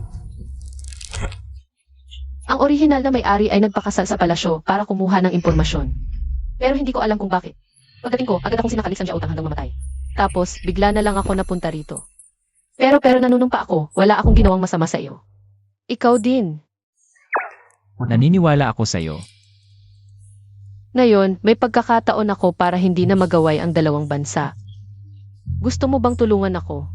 [SPEAKER 1] Ang orihinal na may-ari ay nagpakasal sa palasyo para kumuha ng impormasyon. Pero hindi ko alam kung bakit. Pagdating ko, agad akong sinakalis ang Jiaotang hanggang mamatay. Tapos, bigla na lang ako napunta rito. Pero nanunumpa ako, wala akong ginawang masama sa iyo. Ikaw din.
[SPEAKER 3] Naniniwala ako sa iyo.
[SPEAKER 1] Ngayon, may pagkakataon ako para hindi na magaway ang dalawang bansa. Gusto mo bang tulungan ako?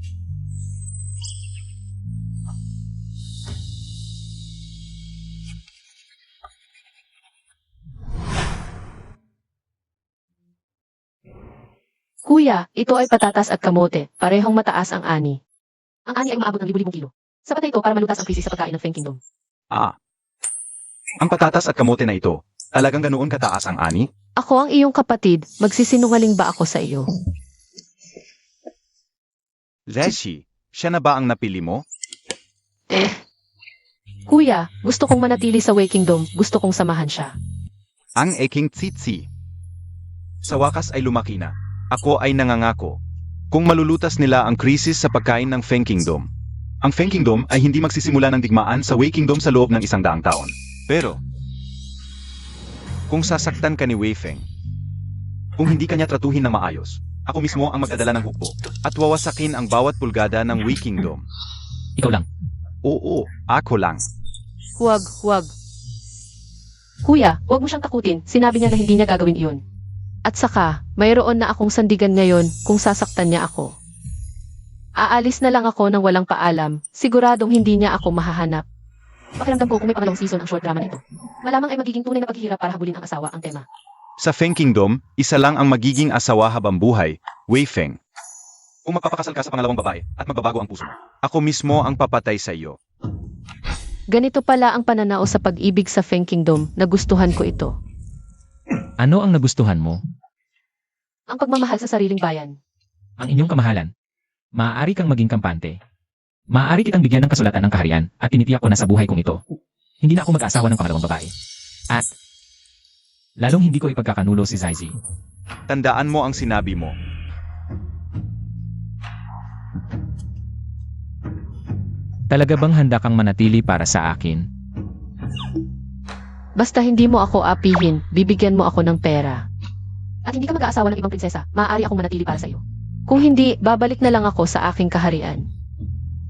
[SPEAKER 1] Kuya, ito ay patatas at kamote. Parehong mataas ang ani. Ang ani ay umaabot ng libu-libong kilo. Sapat na ito para malutas ang krisis sa pagkain ng Feng Kingdom.
[SPEAKER 4] Ah. Ang patatas at kamote na ito, talagang ganoon kataas ang ani?
[SPEAKER 1] Ako ang iyong kapatid, magsisinungaling ba ako sa iyo?
[SPEAKER 4] Zaishi, siya na ba ang napili mo?
[SPEAKER 1] Kuya, gusto kong manatili sa Wei Kingdom, gusto kong samahan siya.
[SPEAKER 4] Ang aking tsitsi. Sa wakas ay lumaki na. Ako ay nangangako. Kung malulutas nila ang krisis sa pagkain ng Feng Kingdom. Ang Feng Kingdom ay hindi magsisimula ng digmaan sa Wei Kingdom sa loob ng 100 taon. Pero, kung sasaktan ka ni Wei Feng, kung hindi kanya tratuhin ng maayos, ako mismo ang magdadala ng hukbo at wawasakin ang bawat pulgada ng Wei Kingdom.
[SPEAKER 3] Ikaw lang.
[SPEAKER 4] Oo, ako lang.
[SPEAKER 1] Huwag. Kuya, huwag mo siyang takutin, sinabi niya na hindi niya gagawin iyon. At saka, mayroon na akong sandigan ngayon kung sasaktan niya ako. Aalis na lang ako nang walang paalam, siguradong hindi niya ako mahahanap. Pakiramdam ko kung may pangalawang season ang short drama nito. Malamang ay magiging tunay na paghihirap para habulin ang asawa ang tema.
[SPEAKER 4] Sa Feng Kingdom, isa lang ang magiging asawa habang buhay, Wei Feng. Kung magpapakasal ka sa pangalawang babae at magbabago ang puso mo, ako mismo ang papatay sa iyo.
[SPEAKER 1] Ganito pala ang pananao sa pag-ibig sa Feng Kingdom, nagustuhan ko ito.
[SPEAKER 3] Ano ang nagustuhan mo?
[SPEAKER 1] Ang pagmamahal sa sariling bayan.
[SPEAKER 3] Ang inyong kamahalan. Maaari kang maging kampante. Maaari kitang bigyan ng kasulatan ng kaharian at tinitiyak ko na sa buhay kong ito. Hindi na ako mag-aasawa ng pangalawang babae. At lalong hindi ko ipagkakanulo si Zaizi.
[SPEAKER 4] Tandaan mo ang sinabi mo.
[SPEAKER 3] Talaga bang handa kang manatili para sa akin?
[SPEAKER 1] Basta hindi mo ako apihin, bibigyan mo ako ng pera. At hindi ka mag-aasawa ng ibang prinsesa, maaari akong manatili para sa iyo. Kung hindi, babalik na lang ako sa aking kaharian.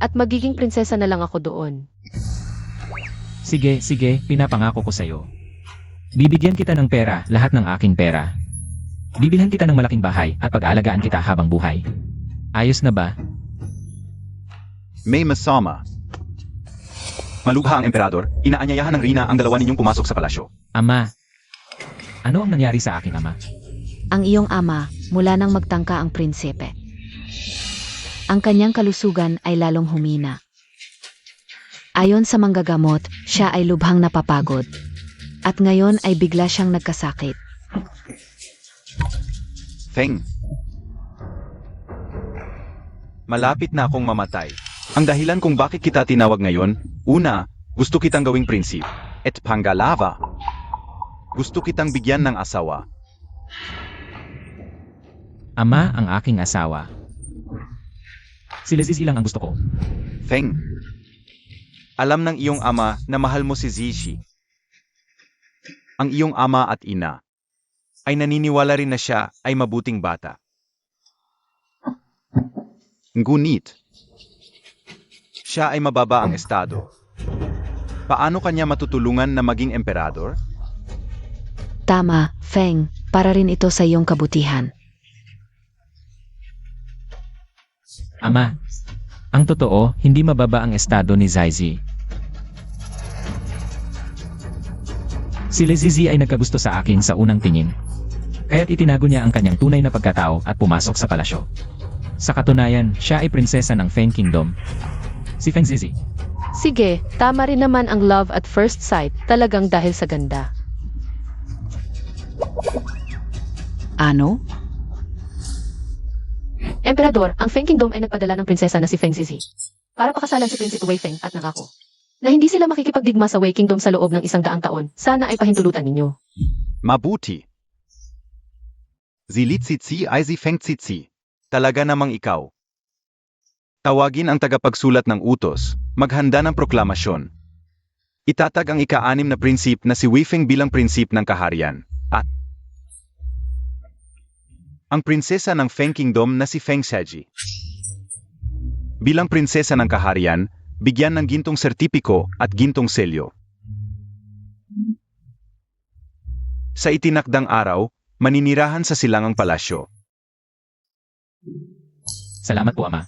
[SPEAKER 1] At magiging prinsesa na lang ako doon.
[SPEAKER 3] Sige, pinapangako ko sa'yo. Bibigyan kita ng pera, lahat ng aking pera. Bibilhan kita ng malaking bahay at pag-aalagaan kita habang buhay. Ayos na ba?
[SPEAKER 4] May masama. Malugha ang emperador, inaanyayahan ng Rina ang dalawa ninyong pumasok sa palasyo.
[SPEAKER 3] Ama, ano ang nangyari sa aking ama?
[SPEAKER 2] Ang iyong ama mula nang magtangka ang prinsipe. Ang kanyang kalusugan ay lalong humina. Ayon sa manggagamot, siya ay lubhang napapagod. At ngayon ay bigla siyang nagkasakit.
[SPEAKER 4] Feng. Malapit na akong mamatay. Ang dahilan kung bakit kita tinawag ngayon, una, gusto kitang gawing prinsip. At pangalawa, gusto kitang bigyan ng asawa.
[SPEAKER 3] Ama ang aking asawa. Si Zizi lang ang gusto ko.
[SPEAKER 4] Feng. Alam ng iyong ama na mahal mo si Zizi. Ang iyong ama at ina ay naniniwala rin na siya ay mabuting bata. Ngunit, siya ay mababa ang estado. Paano kanya matutulungan na maging emperador?
[SPEAKER 2] Tama, Feng, para rin ito sa iyong kabutihan.
[SPEAKER 3] Ama, ang totoo, hindi mababa ang estado ni Zaizi. Si Zizi ay nagkagusto sa akin sa unang tingin. Kaya't itinago niya ang kanyang tunay na pagkatao at pumasok sa palasyo. Sa katunayan, siya ay prinsesa ng Feng Kingdom. Si Feng Zizi.
[SPEAKER 1] Sige, tama rin naman ang love at first sight, talagang dahil sa ganda.
[SPEAKER 2] Ano?
[SPEAKER 1] Emperador, ang Feng Kingdom ay nagpadala ng prinsesa na si Feng Zizi para pakasalan si Prinsipe Wei Feng at nangako na hindi sila makikipagdigma sa Wei Kingdom sa loob ng 100 taon. Sana ay pahintulutan ninyo.
[SPEAKER 4] Mabuti. Zilitsitsi ay si Feng Tsitsi. Talaga namang ikaw. Tawagin ang tagapagsulat ng utos, maghanda ng proklamasyon. Itatag ang ika-6 na prinsip na si Wei Feng bilang prinsip ng kaharian. At ang prinsesa ng Feng Kingdom na si Feng Xiaji. Bilang prinsesa ng kaharian, bigyan ng gintong sertipiko at gintong selyo. Sa itinakdang araw, maninirahan sa silangang palasyo.
[SPEAKER 3] Salamat po, Ama.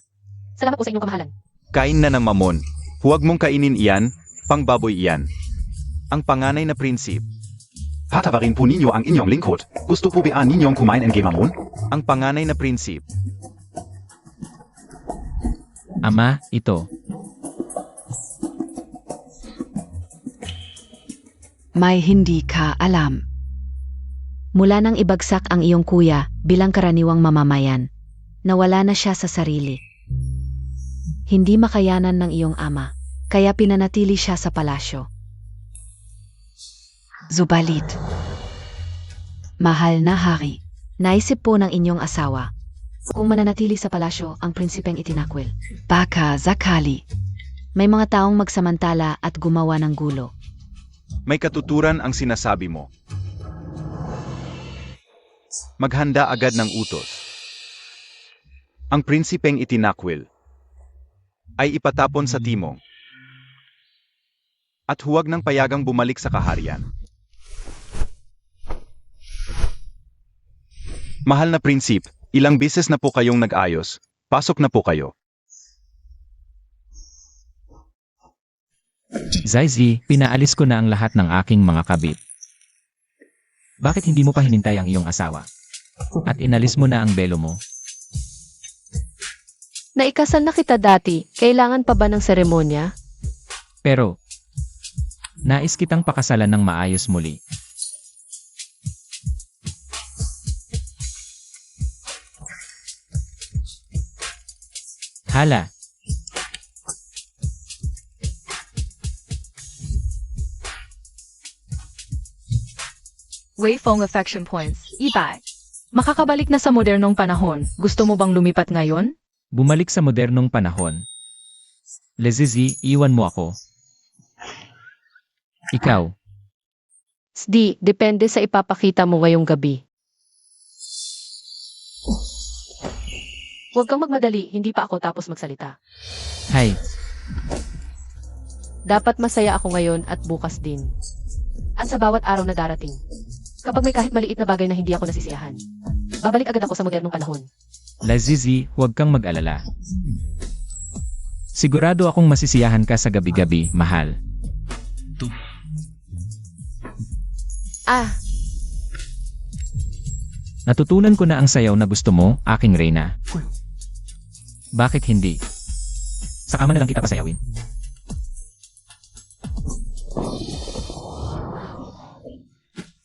[SPEAKER 1] Salamat po sa inyong kamahalan.
[SPEAKER 4] Kain na ng mamon. Huwag mong kainin iyan, pangbaboy iyan. Ang panganay na prinsip.
[SPEAKER 6] Patawarin po ninyo ang inyong lingkod. Gusto po ba ninyong kumain ng gamamon?
[SPEAKER 4] Ang panganay na prinsip.
[SPEAKER 3] Ama, ito.
[SPEAKER 2] May hindi ka alam. Mula nang ibagsak ang iyong kuya bilang karaniwang mamamayan, nawala na siya sa sarili. Hindi makayanan ng iyong ama, kaya pinanatili siya sa palasyo. Zubalit, mahal na hari, naisip po ng inyong asawa, kung mananatili sa palasyo ang prinsipeng itinakwil. Baka zakali, may mga taong magsamantala at gumawa ng gulo.
[SPEAKER 4] May katuturan ang sinasabi mo. Maghanda agad ng utos. Ang prinsipeng itinakwil ay ipatapon sa timong at huwag nang payagang bumalik sa kaharian. Mahal na prinsip, ilang beses na po kayong nag-ayos, pasok na po kayo.
[SPEAKER 3] Zaizi, pinaalis ko na ang lahat ng aking mga kabit. Bakit hindi mo pa hinintay ang iyong asawa? At inalis mo na ang belo mo?
[SPEAKER 1] Naikasal na kita dati, kailangan pa ba ng seremonya?
[SPEAKER 3] Pero, nais kitang pakasalan ng maayos muli. Hala,
[SPEAKER 5] Weifeng affection points. Iba. Makakabalik na sa modernong panahon. Gusto mo bang lumipat ngayon?
[SPEAKER 3] bumalik sa modernong panahon. Lezizi, iwan mo ako. Ikaw,
[SPEAKER 1] Sdi, depende sa ipapakita mo ngayong gabi. Huwag kang magmadali, hindi pa ako tapos magsalita.
[SPEAKER 3] hay,
[SPEAKER 1] Dapat masaya ako ngayon at bukas din. At sa bawat araw na darating. Kapag may kahit maliit na bagay na hindi ako nasisiyahan, babalik agad ako sa modernong panahon.
[SPEAKER 3] Lezizi, huwag kang mag-alala. Sigurado akong masisiyahan ka sa gabi-gabi, mahal.
[SPEAKER 1] Ah,
[SPEAKER 3] Natutunan ko na ang sayaw na gusto mo, aking reyna. Bakit hindi? Sa kama na lang kita pasayawin.